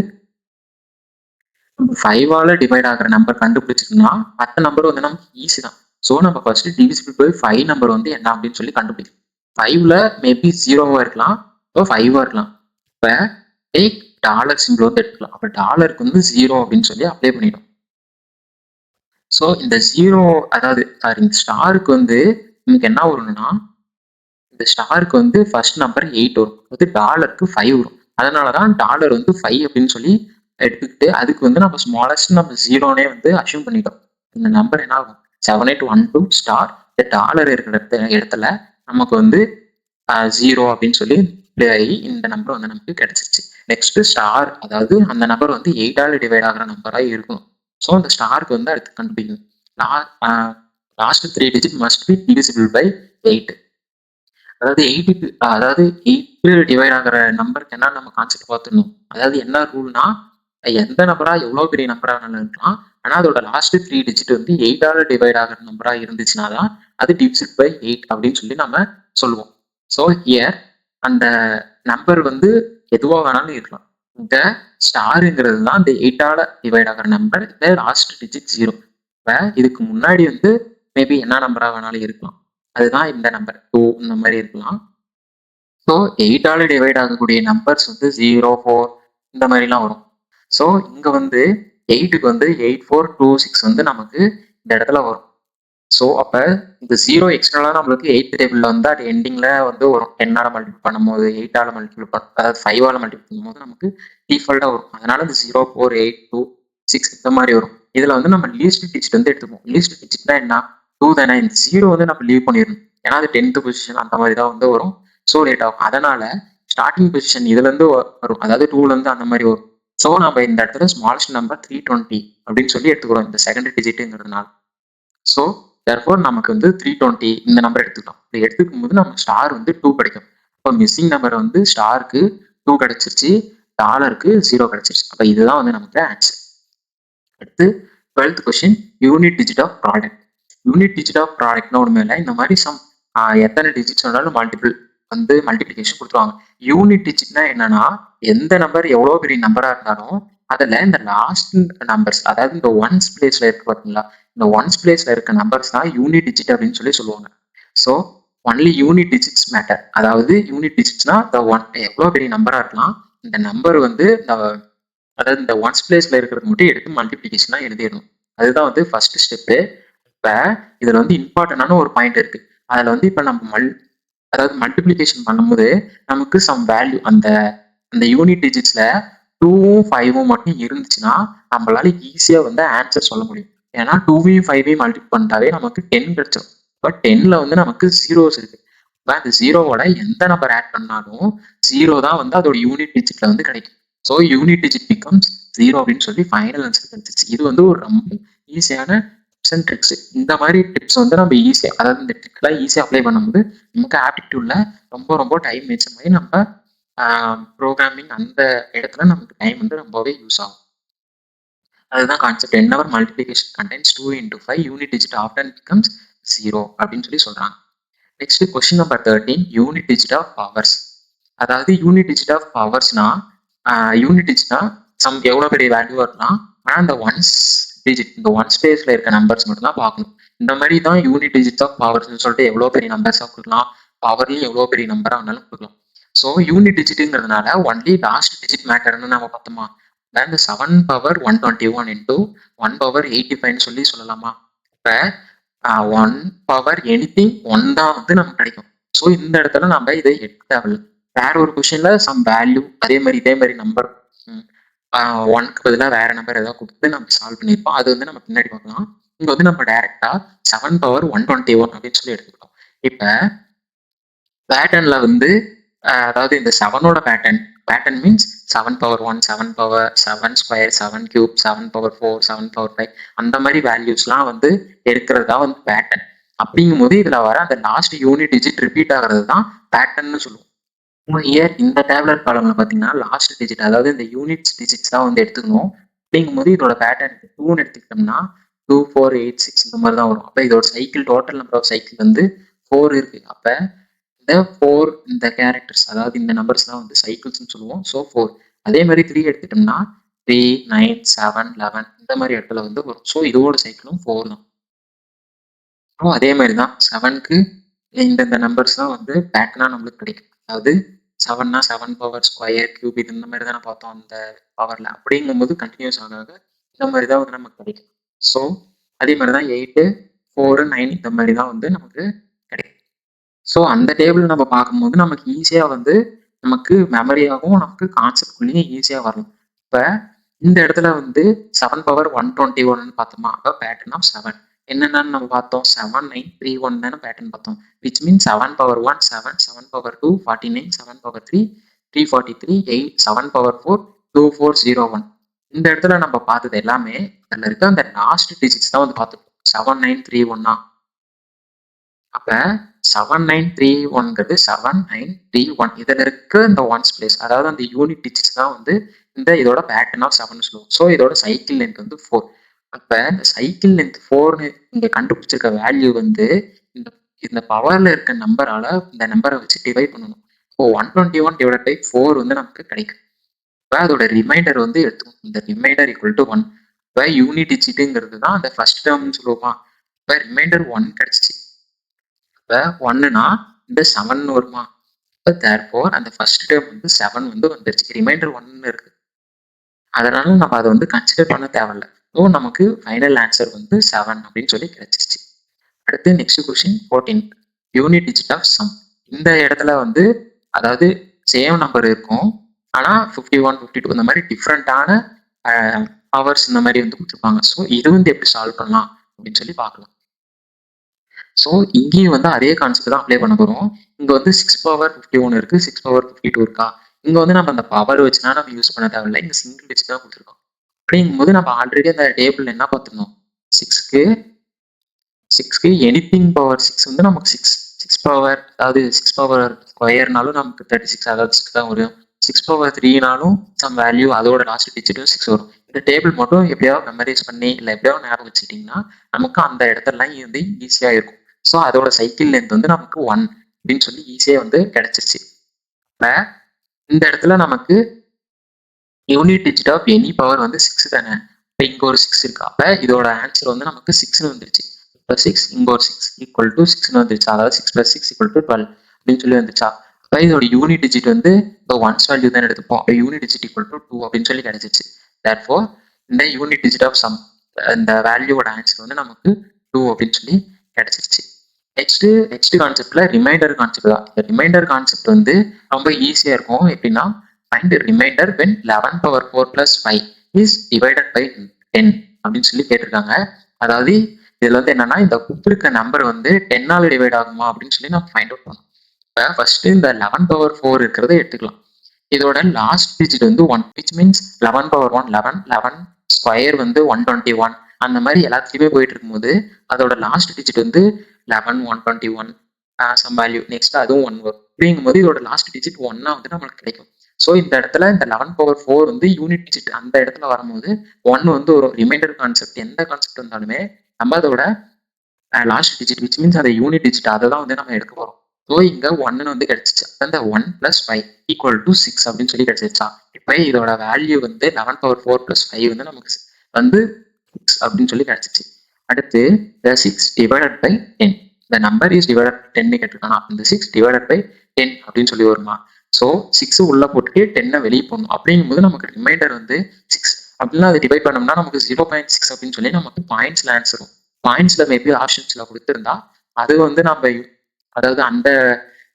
5ஆல டிவைட் ஆகிற நம்பர் கண்டுபிடிச்சிட்டோம்னா மற்ற நம்பர் வந்து நமக்கு ஈஸி தான். ஸோ நம்ம ஃபர்ஸ்ட் டிவிசிபிள் பை 5 நம்பர் வந்து என்ன அப்படின்னு சொல்லி கண்டுபிடிக்கும். 5ல மேபி 0வா இருக்கலாம், இப்போ 5வா இருக்கலாம். இப்போ டேக் டாலர் சிம்பிள் வந்து எடுத்துக்கலாம். அப்போ டாலருக்கு வந்து 0 அப்படின்னு சொல்லி அப்ளை பண்ணிடும். ஸோ இந்த 0, அதாவது இந்த ஸ்டாருக்கு வந்து நமக்கு என்ன வரும்னா, இந்த ஸ்டாருக்கு வந்து ஃபர்ஸ்ட் நம்பர் 8 வரும், அது டாலருக்கு 5 வரும். அதனால தான் டாலர் வந்து 5 அப்படின்னு சொல்லி எடுத்துக்கிட்டு அதுக்கு வந்து நம்ம ஸ்மாலஸ்ட் நம்ம 0னே வந்து அஷ்யூம் பண்ணிட்டோம். இந்த நம்பர் என்ன ஆகும்? 7812 ஸ்டார் இந்த டாலர் இருக்கிற இடத்துல நமக்கு வந்து 0 அப்படின்னு சொல்லி டிஸ்பிளே ஆகி இந்த நம்பர் வந்து நமக்கு கிடைச்சிருச்சு. நெக்ஸ்ட் ஸ்டார், அதாவது அந்த நம்பர் வந்து 8ஆல டிவைட் ஆகிற நம்பராக இருக்கணும். ஸோ அந்த ஸ்டாருக்கு வந்து அடுத்து கண்டுபிடிக்கணும். Last 3 digit must be divisible by 8. அதாவது 8 டிவைட் ஆகிற நம்பருக்கு என்ன நம்ம கான்செப்ட் பார்த்துடணும். அதாவது என்ன ரூல்னா, எந்த நம்பரா எவ்வளோ பெரிய நம்பரா இருக்கலாம், ஆனால் அதோட லாஸ்ட் 3 டிஜிட் வந்து 8ஆல டிவைட் ஆகிற நம்பரா இருந்துச்சுன்னா தான் அது டிவிசிபிள் பை 8 அப்படின்னு சொல்லி நம்ம சொல்லுவோம். ஸோ ஹியர் அந்த நம்பர் வந்து எதுவா வேணாலும் இருக்கலாம். இந்த ஸ்டாருங்கிறது தான் இந்த 8ஆல டிவைட் ஆகிற நம்பர், இந்த லாஸ்ட் டிஜிட் 0. இப்போ இதுக்கு முன்னாடி வந்து மேபி என்ன நம்பரா வேணாலும் இருக்கலாம், அதுதான் இந்த நம்பர் 2 இந்த மாதிரி இருக்கலாம். ஸோ 8ஆல டிவைட் ஆகக்கூடிய நம்பர்ஸ் வந்து 0, 4 இந்த மாதிரிலாம் வரும். ஸோ இங்கே வந்து 8க்கு வந்து 8426 வந்து நமக்கு இந்த இடத்துல வரும். ஸோ அப்போ இந்த 0 எக்ஸ்ட்ரலாக நம்மளுக்கு 8th டேபிளில் வந்து அது எண்டிங்கில் வந்து வரும். 10ஆல மல்டிபிள் பண்ணும்போது, 8ஆல மல்டிபிள் அதாவது 5ஆல மல்டிபிள் பண்ணும்போது நமக்கு டிஃபால்ட்டாக வரும். அதனால இந்த 0, 4, 8, 2, 6 இந்த மாதிரி வரும். இதில் வந்து நம்ம லீஸ்ட் டிஜிட் வந்து எடுத்துப்போம். லீஸ்ட் டிஜிட்னா என்ன? 2 தானே. இந்த 0 வந்து நம்ம லீவ் பண்ணிடணும், ஏன்னா அது 10th பொசிஷன் அந்த மாதிரி தான் வந்து வரும். ஸோ லேட் ஆகும். அதனால ஸ்டார்டிங் பொசிஷன் இதுலேருந்து வரும், அதாவது 2லேருந்து அந்த மாதிரி வரும். ஸோ நம்ம இந்த இடத்துல ஸ்மாலஸ்ட் நம்பர் 320 அப்படின்னு சொல்லி எடுத்துக்கிறோம் இந்த செகண்ட் டிஜிட்டுங்கிறதுனால. ஸோ therefore நமக்கு வந்து 320 இந்த நம்பர் எடுத்துக்கலாம். இப்படி எடுத்துக்கும் போது நம்ம ஸ்டார் வந்து 2 கிடைக்கும். இப்போ மிஸ்ஸிங் நம்பர் வந்து ஸ்டாருக்கு 2 கிடைச்சிருச்சு, டாலருக்கு 0 கிடைச்சிருச்சு. அப்போ இதுதான் வந்து நமக்கு ஆன்சர். அடுத்து 12th question, unit digit of product. Unit digit of ப்ராடக்ட்னு ஒன்று மேலே இந்த மாதிரி எத்தனை டிஜிட்ஸ் வேணாலும் மல்டிபிள் வந்து மல்டிப்ளிகேஷன் கொடுத்துருவாங்க. யூனிட் டிஜிட்னா என்னன்னா எந்த நம்பர் எவ்வளோ பெரிய நம்பராக இருந்தாலும் அதில் இந்த லாஸ்ட் நம்பர்ஸ், அதாவது இந்த ஒன்ஸ் பிளேஸ்ல இருக்கு பார்த்தீங்களா, இந்த ஒன்ஸ் பிளேஸ்ல இருக்க நம்பர்ஸ் தான் யூனிட் டிஜிட் அப்படின்னு சொல்லி சொல்லுவாங்க. So only unit digits matter. அதாவது யூனிட் டிஜிட்ஸ்னா இந்த ஒன் எவ்வளோ பெரிய நம்பராக இருக்கலாம், இந்த நம்பர் வந்து இந்த அதாவது இந்த ஒன்ஸ் பிளேஸ்ல இருக்கிறது மட்டும் எடுத்து மல்டிப்ளிகேஷனா எழுதிடணும். அதுதான் வந்து ஃபர்ஸ்ட் ஸ்டெப்பு. இப்போ இதுல வந்து இம்பார்ட்டன்டான ஒரு பாயிண்ட் இருக்கு. அதுல வந்து இப்போ நம்ம அதாவது மல்டிப்ளிகேஷன் பண்ணும்போது நமக்கு சம் வேல்யூ அந்த அந்த யூனிட் டிஜிட்ஸ்ல 2வும் 5வும் மட்டும் இருந்துச்சுன்னா நம்மளால ஈஸியா வந்து ஆன்சர் சொல்ல முடியும். ஏன்னா 2வையும் 5வையும் மல்டிபிள் பண்ணிட்டாவே நமக்கு 10 கிடைச்சிடும். பட் 10ல வந்து நமக்கு ஜீரோஸ் இருக்கு. இப்போ அந்த ஜீரோவோட எந்த நம்பர் ஆட் பண்ணாலும் 0 தான் வந்து அதோட யூனிட் டிஜிட்ல வந்து கிடைக்கும். ஸோ யூனிட் டிஜிட் பிகம்ஸ் 0 அப்படின்னு சொல்லி ஃபைனல் ஆன்சர் கிடைச்சிச்சு. இது வந்து ஒரு ரொம்ப ஈஸியான டிப்ஸ் அண்ட் ட்ரிக்ஸ். இந்த மாதிரி டிப்ஸ் வந்து நம்ம ஈஸியாக, அதாவது இந்த ட்ரிக்லாம் ஈஸியாக அப்ளை பண்ணும்போது நமக்கு ஆப்டிடியூட்ல ரொம்ப ரொம்ப டைம் மிச்சமாகி நம்ம ப்ரோக்ராமிங் அந்த இடத்துல நமக்கு டைம் வந்து ரொம்பவே யூஸ் ஆகும். அதுதான் கான்செப்ட். என்னவர் multiplication contains 2 into 5 unit digit often becomes 0 அப்படின்னு சொல்லி சொல்றாங்க. Next question number 13, unit digit of powers. அதாவது யூனிட் டிஜிட் ஆஃப் பவர்ஸ்னா யூனிட் டிஜிட்னா சம் எவ்வளோ பெரிய வேல்யூ இருக்கலாம், ஆனால் அந்த ஒன்ஸ் டிஜிட் இந்த ஒன் ஸ்பேஸ்ல இருக்க நம்பர்ஸ் மட்டும் தான் பார்க்கணும். இந்த மாதிரி தான் யூனிட் டிஜிட் ஆஃப் பவர்ஸ்னு சொல்லிட்டு எவ்வளோ பெரிய நம்பர்ஸாக கொடுக்கலாம், பவர்லையும் எவ்வளோ பெரிய நம்பராக வேணாலும் கொடுக்கலாம். ஸோ யூனிட் டிஜிட்டுங்கிறதுனால ஒன்லி லாஸ்ட் டிஜிட் மேட்டர்னு நம்ம பார்த்தோமா, இந்த 7 power 121 into 1 power 85 சொல்லி சொல்லலாமா. இப்போ 1 power எனிதிங் 1 தான் வந்து நமக்கு கிடைக்கும். ஸோ இந்த இடத்துல நம்ம இதை எடுக்க தேவையில்லை. வேற ஒரு கொஸ்டின்ல சம் வேல்யூ இதே மாதிரி நம்பர் 1க்கு பதிலாக வேற நம்பர் ஏதாவது கொடுத்து நம்ம சால்வ் பண்ணியிருப்போம். அது வந்து நம்ம பின்னாடி பார்க்கலாம். இங்க வந்து நம்ம டைரக்டா 7 power 121 அப்படின்னு சொல்லி எடுத்துக்கிட்டோம். இப்போ பேட்டர்ன்ல வந்து அதாவது இந்த 7ஓட pattern means 7 power 1, 7 power 7 square, 7 cube, 7 power 4, 7 power 5 அந்த மாதிரி வேல்யூஸ்லாம் வந்து எடுக்கிறதா வந்து பேட்டர்ன். அப்படிங்கும் போது இதுல வர அந்த லாஸ்ட் யூனிட் டிஜிட் ரிப்பீட் ஆகிறது தான் பேட்டர்ன்னு சொல்லுவோம். இயர் இந்த டேப்லெட் காலம்ல பார்த்தீங்கன்னா லாஸ்ட் டிஜிட், அதாவது இந்த யூனிட்ஸ் டிஜிட்ஸ் தான் வந்து எடுத்துக்கணும். அப்படிங்கும்போது இதோட பேட்டர்ன் 2ன்னு எடுத்துக்கிட்டோம்னா 2, 4, 8, 6 இந்த மாதிரி தான் வரும். அப்போ இதோட cycle total number of cycle வந்து 4 இருக்கு. அப்போ இந்த 4 இந்த கேரக்டர்ஸ், அதாவது இந்த நம்பர்ஸ் தான் வந்து சைக்கிள்ஸ்னு சொல்லுவோம். ஸோ 4. அதே மாதிரி 3 எடுத்துட்டோம்னா 3, 9, 7, 11 இந்த மாதிரி இடத்துல வந்து வரும். ஸோ இதோட சைக்கிளும் 4 தான். அதே மாதிரி தான் 7க்கு இந்த நம்பர்ஸ் தான் வந்து பேட்டர்னா நம்மளுக்கு கிடைக்கும். அதாவது 7னா 7 பவர் ஸ்கொயர், கியூப் இது இந்த மாதிரி தானே பார்த்தோம் அந்த பவர்ல. அப்படிங்கும்போது கண்டினியூஸ் ஆக இந்த மாதிரி தான் வந்து நமக்கு கிடைக்கும். ஸோ அதே மாதிரி தான் 8, 4, 9 இந்த மாதிரி தான் வந்து நமக்கு கிடைக்கும். ஸோ அந்த டேபிள் நம்ம பார்க்கும்போது நமக்கு ஈஸியாக வந்து நமக்கு மெமரியாகவும் நமக்கு கான்செப்ட்குள்ளேயும் ஈஸியாக வரலாம். இப்போ இந்த இடத்துல வந்து 7 power 121 பார்த்தோமா, அப்போ பேட்டர்ன் ஆஃப் 7 என்னென்னு நம்ம பார்த்தோம், 7, 9, 3, 1 தானே பேட்டர்ன் பார்த்தோம். Which mean 7 power 1, 7, 7 power 2, 49, 7 power 3, 343, 8, 7 power 4, 2401. இந்த இடத்துல நம்ம பார்த்தது எல்லாமே அதில் இருக்க அந்த லாஸ்ட் டிஜிட்ஸ் தான் வந்து பார்த்துருக்கோம். 7931 அப்ப 7931ங்கிறது 7931 இதுல இருக்க இந்த ஒன்ஸ் பிளேஸ், அதாவது அந்த யூனிட் டிஜிட்ஸ் தான் வந்து இந்த இதோட பேட்டர்ன் ஆஃப் 7 சொல்லுவோம். ஸோ இதோட சைக்கிள் லென்த் வந்து 4. அப்ப இந்த சைக்கிள் லென்த் 4ன்னு இங்க கண்டுபிடிச்சிருக்க வேல்யூ வந்து இந்த இந்த பவர்ல இருக்க நம்பரால இந்த நம்பரை வச்சு டிவைட் பண்ணணும். இப்போ 121 டிவைட் பை 4 வந்து நமக்கு கிடைக்கும். இப்போ அதோட ரிமைண்டர் வந்து எடுத்துக்கணும். இந்த ரிமைண்டர் ஈக்குவல் டு 1. இப்போ யூனிட் டிஜிட்டுங்கிறது தான் அந்த ஃபர்ஸ்ட் டேர்ம்னு சொல்லுவோமா. இப்போ ரிமைண்டர் 1 கிடைச்சிச்சு. இப்போ 1னா இந்த 7 வருமா. இப்போ தேர்ஃபோர் அந்த ஃபர்ஸ்ட் டேர்ம் வந்து 7 வந்து வந்துருச்சு. ரிமைண்டர் 1 இருக்கு. அதனால நம்ம அதை வந்து கன்சிடர் பண்ண தேவையில்ல. ஸோ நமக்கு ஃபைனல் ஆன்சர் வந்து 7 அப்படின்னு சொல்லி கிடைச்சிருச்சு. அடுத்து next question 14, unit digit of sum. இந்த இடத்துல வந்து அதாவது சேம் நம்பர் இருக்கும், ஆனால் 51, 52 இந்த மாதிரி டிஃப்ரெண்டான பவர்ஸ் இந்த மாதிரி வந்து கொடுத்துருப்பாங்க. ஸோ இது வந்து எப்படி சால்வ் பண்ணலாம் அப்படின்னு சொல்லி பார்க்கலாம். ஸோ இங்கேயும் வந்து அதே கான்செப்ட் தான் அப்ளை பண்ண போகிறோம். இங்கே வந்து 6 power 51 இருக்கு, 6 power 52 இருக்கா. இங்க வந்து நம்ம அந்த பவர் வச்சுனா நம்ம யூஸ் பண்ண தேவையில்லை. இங்க சிங்கிள் டிஜிட் தான் கொடுத்துருக்கோம். அப்படிங்கும்போது நம்ம ஆல்ரெடி அந்த டேபிள் என்ன பார்த்துருந்தோம், 6க்கு எனிதிங் பவர் 6 வந்து நமக்கு 6 பவர், அதாவது 6 பவர் ஸ்கொயர்னாலும் நமக்கு 36, அதாவது 6 தான் வரும். 6 பவர் 3னாலும் சம் வேல்யூ அதோட லாஸ்ட் டிஜிட்டும் 6 வரும். இந்த டேபிள் மட்டும் எப்படியாவது மெமரைஸ் பண்ணி இல்லை எப்படியாவது ஞாபகம் வச்சுக்கிட்டிங்கன்னா நமக்கு அந்த இடத்துலலாம் வந்து ஈஸியாக இருக்கும். ஸோ அதோட சைக்கிள் லென்த் வந்து நமக்கு 1 அப்படின்னு சொல்லி ஈஸியாக வந்து கிடைச்சிருச்சு. இப்போ இந்த இடத்துல நமக்கு unit digit of any power வந்து 6 தானே. இப்போ இங்கே ஒரு 6 இருக்கு. அப்போ இதோட ஆன்சர் வந்து நமக்கு 6ன்னு வந்துருச்சு. இப்போ 6 இங்கே ஒரு 6 ஈக்குவல் டு 6ன்னு வந்துருச்சு. அதாவது 6 + 6 = 12 அப்படின்னு சொல்லி வந்துச்சா. இப்போ இதோட யூனிட் டிஜிட் வந்து இப்போ ஒன்ஸ் வேல்யூ தான் எடுத்துப்போம். அப்போ யூனிட் டிஜிட் = 2 அப்படின்னு சொல்லி கிடைச்சிச்சு. தேர்ஃபோர் இந்த யூனிட் டிஜிட் ஆஃப் சம், இந்த வேல்யூவோட ஆன்சர் வந்து நமக்கு 2 அப்படின்னு சொல்லி கிடைச்சிருச்சு. நெக்ஸ்ட் கான்செப்ட்ல ரிமைண்டர் கான்செப்ட் தான். இந்த ரிமைண்டர் கான்செப்ட் வந்து ரொம்ப ஈஸியா இருக்கும். எப்படின்னா, find the remainder when 11^4 + 5 is divided by 10 அப்படின்னு சொல்லி கேட்டிருக்காங்க. அதாவது இதுல வந்து என்னன்னா, இந்த கொடுத்துருக்க நம்பர் வந்து 10ஆல டிவைட் ஆகுமா அப்படின்னு சொல்லி நம்ம ஃபைண்ட் அவுட் பண்ணணும். இப்போ ஃபர்ஸ்ட் இந்த 11^4 இருக்கிறத எடுத்துக்கலாம். இதோட லாஸ்ட் டிஜிட் வந்து 1, விச் மீன்ஸ் 11^1 11, 11 ஸ்கொயர் வந்து 121. அந்த மாதிரி எல்லாத்துலயுமே போயிட்டு இருக்கும்போது அதோட லாஸ்ட் டிஜிட் வந்து 11, 121 சம் வேல்யூ, நெக்ஸ்ட் அதுவும் 1 வரும். அப்படிங்கும்போது இதோட லாஸ்ட் டிஜிட் 1 வந்து நம்மளுக்கு கிடைக்கும். ஸோ இந்த இடத்துல இந்த 11^4 வந்து யூனிட் டிஜிட் அந்த இடத்துல வரும்போது 1 வந்து ஒரு ரிமைண்டர் கான்செப்ட். எந்த கான்செப்ட் இருந்தாலுமே நம்ம அதோட லாஸ்ட் டிஜிட், விச் மீன்ஸ் அந்த யூனிட் டிஜிட் அதை தான் வந்து நம்ம எடுக்க போறோம். ஸோ இங்க 1 வந்து கிடைச்சிச்சு. அந்த 1 + 5 = 6 அப்படின்னு சொல்லி கிடைச்சிருச்சா. இப்போ இதோட வேல்யூ வந்து 11^4 + 5 வந்து நமக்கு வந்து 6 அப்படின்னு சொல்லி கிடைச்சிச்சு. அடுத்து the 6 divided by 10. the number is divided by 10 கேட்டிருக்காங்க. இந்த 6 divided by 10 அப்படின்னு சொல்லி வருமா. ஸோ 6 உள்ள போட்டுட்டு 10 வெளியே போடணும். அப்படிங்கும்போது நமக்கு ரிமைண்டர் வந்து 6 அப்படின்னா அதை டிவைட் பண்ணோம்னா நமக்கு 0.6 அப்படின்னு சொல்லி நமக்கு பாயிண்ட்ஸ்ல ஆன்சர் வரும். பாயிண்ட்ஸ்ல மேபி ஆப்ஷன்ஸ்ல கொடுத்துருந்தா அது வந்து நம்ம அதாவது அந்த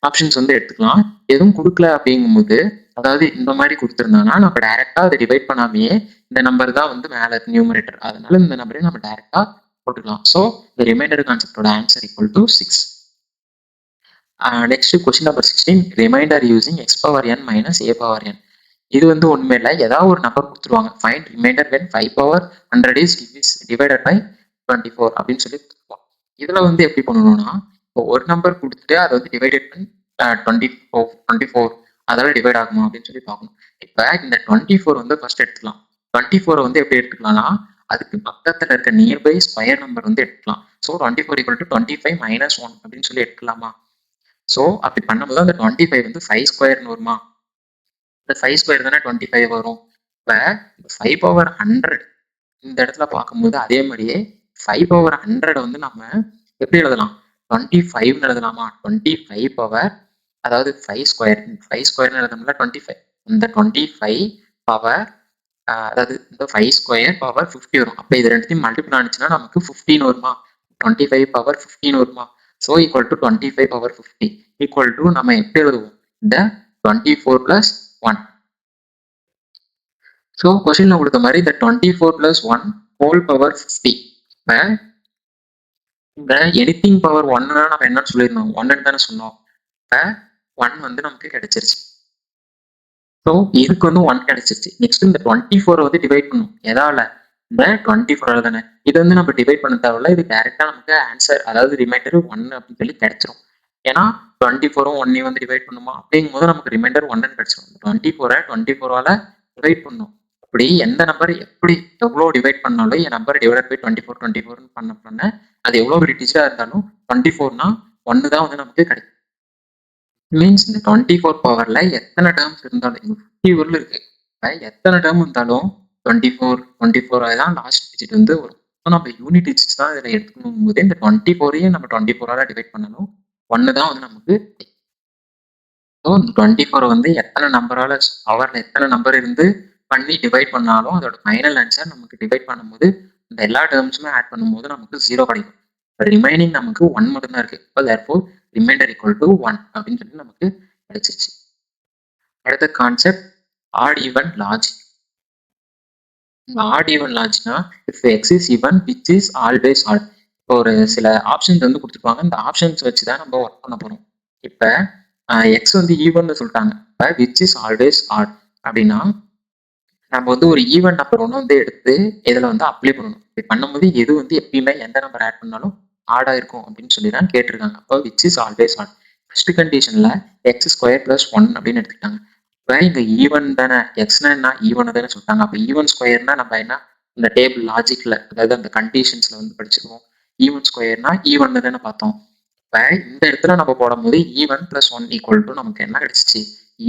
ஆப்ஷன்ஸ் வந்து எடுத்துக்கலாம். எதுவும் கொடுக்கல அப்படிங்கும்போது, அதாவது இந்த மாதிரி கொடுத்துருந்தாங்கன்னா நம்ம டைரக்டா அதை டிவைட் பண்ணாமையே இந்த நம்பர் தான் வந்து மேல இருக்கு நியூமரேட்டர், அதனால இந்த நம்பரை நம்ம டைரக்டா போட்டுக்கலாம். ஸோ the remainder கான்செப்டோட answer = 6. Next question number 16, remainder using x⁴n - a⁴n. இது வந்து ஒண்ணுமே இல்லை, ஏதாவது ஒரு நம்பர் கொடுத்துருவாங்க. Find remainder when 5^100 is divided by 24 அப்படின்னு சொல்லி கொடுத்துருவாங்க. இதுல வந்து எப்படி பண்ணணும்னா, இப்போ ஒரு நம்பர் கொடுத்துட்டு அதை வந்து டிவைடட் பண்ணி 24 அதெல்லாம் டிவைட் ஆகுமா அப்படின்னு சொல்லி பார்க்கணும். இப்போ இந்த 24 வந்து ஃபர்ஸ்ட் எடுத்துக்கலாம். 24 வந்து எப்படி எடுத்துக்கலாம்னா, அதுக்கு பக்கத்துல இருக்க நியர்பை ஸ்கொயர் நம்பர் வந்து எடுத்துக்கலாம். ஸோ 24 = 25 - 1 அப்படின்னு சொல்லி எடுக்கலாமா. ஸோ அப்படி பண்ணும்போது அந்த 25 வந்து 5² வருமா. இந்த 5² தானே 25 வரும். இப்போ 5/100 இந்த இடத்துல பார்க்கும்போது அதே மாதிரியே 5/100 வந்து நம்ம எப்படி எழுதலாம், 25 எழுதலாமா. 25 பவர், அதாவது 5² எழுதணும்ல 25. இந்த 25 பவர், அதாவது இந்த 5² பவர் 50 வரும். அப்போ இது ரெண்டுத்தையும் மல்டிபிள் ஆனிச்சுன்னா நமக்கு 15 வருமா. 25 பவர் 15 வருமா. ஸோ = 25 பவர் 50 = நம்ம எப்படி எழுதுவோம், இந்த 24 + 1. ஸோ கொஸ்டின்ல கொடுத்த மாதிரி இந்த 24 + 1 ஹோல் பவர் 50. இப்போ இந்த எனிதிங் பவர் 1னா நம்ம என்னன்னு சொல்லியிருந்தோம், 1 தானே சொன்னோம். இப்போ 1 வந்து நமக்கு கிடைச்சிருச்சு. ஸோ இதுக்கு வந்து 1 கிடைச்சிருச்சு. நெக்ஸ்ட் இந்த 24 வந்து டிவைட் பண்ணும் எதால, இந்த 24 தானே. இது வந்து நம்ம டிவைட் பண்ண தேவையில்ல, இது டைரக்டா நமக்கு ஆன்சர், அதாவது ரிமைண்டர் 1 அப்படின்னு சொல்லி கிடைச்சிரும். ஏன்னா 24ம் 1 வந்து டிவைட் பண்ணுமா, அப்படிங்கும்போது நமக்கு ரிமைண்டர் 1 கிடைச்சிரும். 24 24ஆல டிவைட் பண்ணும். அப்படி எந்த நம்பர் எப்படி எவ்வளோ டிவைட் பண்ணாலும் என் நம்பர் டிவைட் பை 24 பண்ண அது எவ்வளோ பெரிய டிஜிட்டா இருந்தாலும் 24னா 1 தான் வந்து நமக்கு கிடைக்கும். மீன்ஸ் இந்த 24 பவர்ல எத்தனை டேர்ம்ஸ் இருந்தாலும் 50 வரல இருக்கு. எத்தனை டேர்ம் இருந்தாலும் 24 தான் லாஸ்ட் டிஜிட் வந்து வரும். ஸோ நம்ம யூனிட் டிஜிட்ஸ் தான் இதில் எடுத்துக்கணும் போது இந்த 24ஐயும் நம்ம 24ஆல டிவைட் பண்ணணும். 1 தான் வந்து நமக்கு. ஸோ 24 வந்து எத்தனை நம்பரால பவர்ல எத்தனை நம்பர் இருந்து பண்ணி டிவைட் பண்ணாலும் அதோட ஃபைனல் ஆன்சர் நமக்கு டிவைட் பண்ணும்போது இந்த எல்லா டேர்ம்ஸுமே ஆட் பண்ணும்போது நமக்கு 0 கிடைக்கும். ரிமைனிங் நமக்கு 1 மட்டும் தான் இருக்கு. இப்போ therefore ரிமைண்டர் = 1 அப்படின்னு சொல்லி நமக்கு கிடைச்சிருச்சு. அடுத்த concept odd even logic. Odd even லாஜிக்னா if x is even which is always odd. இப்போ ஒரு சில ஆப்ஷன்ஸ் வந்து கொடுத்துருப்பாங்க, இந்த ஆப்ஷன்ஸ் வச்சு தான் நம்ம ஒர்க் பண்ண போறோம். இப்போ எக்ஸ் வந்து ஈவன் சொல்லிட்டாங்க. இப்போ விச் இஸ் ஆல்வேஸ் ஆட் அப்படின்னா நம்ம வந்து ஒரு ஈவன் நம்பர் ஒன்று வந்து எடுத்து இதில் வந்து அப்ளை பண்ணணும். இப்படி பண்ணும்போது எது வந்து எப்பயுமே எந்த நம்பர் ஆட் பண்ணாலும் ஆடா இருக்கும் அப்படின்னு சொல்லி தான் கேட்டிருக்காங்க. அப்போ which is always odd. First கண்டிஷன்ல எக்ஸ் ஸ்கொயர் பிளஸ் ஒன் அப்படின்னு எடுத்துக்கிட்டாங்க. இப்போ இங்க ஈவன் தானே, எக்ஸ்னா என்ன ஈவன் தானே சொல்லிட்டாங்க. அப்போ ஈவன் ஸ்கொயர்னா நம்ம என்ன இந்த டேபிள் லாஜிக்ல, அதாவது அந்த கண்டிஷன்ஸ்ல வந்து படிச்சிருக்கோம். ஈவன் ஸ்கொயர்னா ஈவன் தானே பார்த்தோம். இப்போ இந்த இடத்துல நம்ம போடும்போது even plus one equal to நமக்கு என்ன கிடைச்சிச்சு,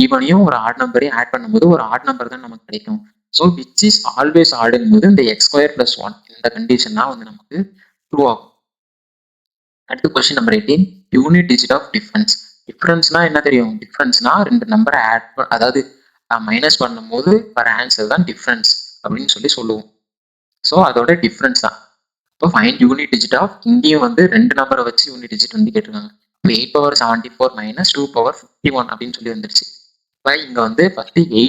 ஈவனையும் ஒரு ஆட் நம்பரையும் ஆட் பண்ணும்போது ஒரு ஆட் நம்பர் தான் நமக்கு கிடைக்கும். ஸோ விச் இஸ் ஆல்வேஸ் ஆடுங்கும் போது இந்த எக்ஸ் ஸ்கொயர் பிளஸ் ஒன் இந்த கண்டிஷன் தான் வந்து நமக்கு ட்ரூ ஆகும். அடுத்து question number 18, unit digit of difference. டிஃபரன்ஸ்னா என்ன தெரியும், டிஃபரன்ஸ்னா ரெண்டு நம்பரை அதாவது மைனஸ் பண்ணும்போது வர ஆன்சர் தான் டிஃபரன்ஸ் அப்படின்னு சொல்லி சொல்லுவோம். ஸோ அதோட டிஃபரன்ஸ் தான். இப்போ ஃபைண்ட் யூனிட் டிஜிட் ஆஃப், இங்கேயும் வந்து ரெண்டு நம்பரை வச்சு யூனிட் டிஜிட் வந்து கேட்டிருக்காங்க. இப்போ 8 பவர் 74 மைனஸ் 2 பவர் 51 அப்படின்னு சொல்லி வந்துருச்சு. இப்போ இங்கே வந்து ஃபர்ஸ்ட் 8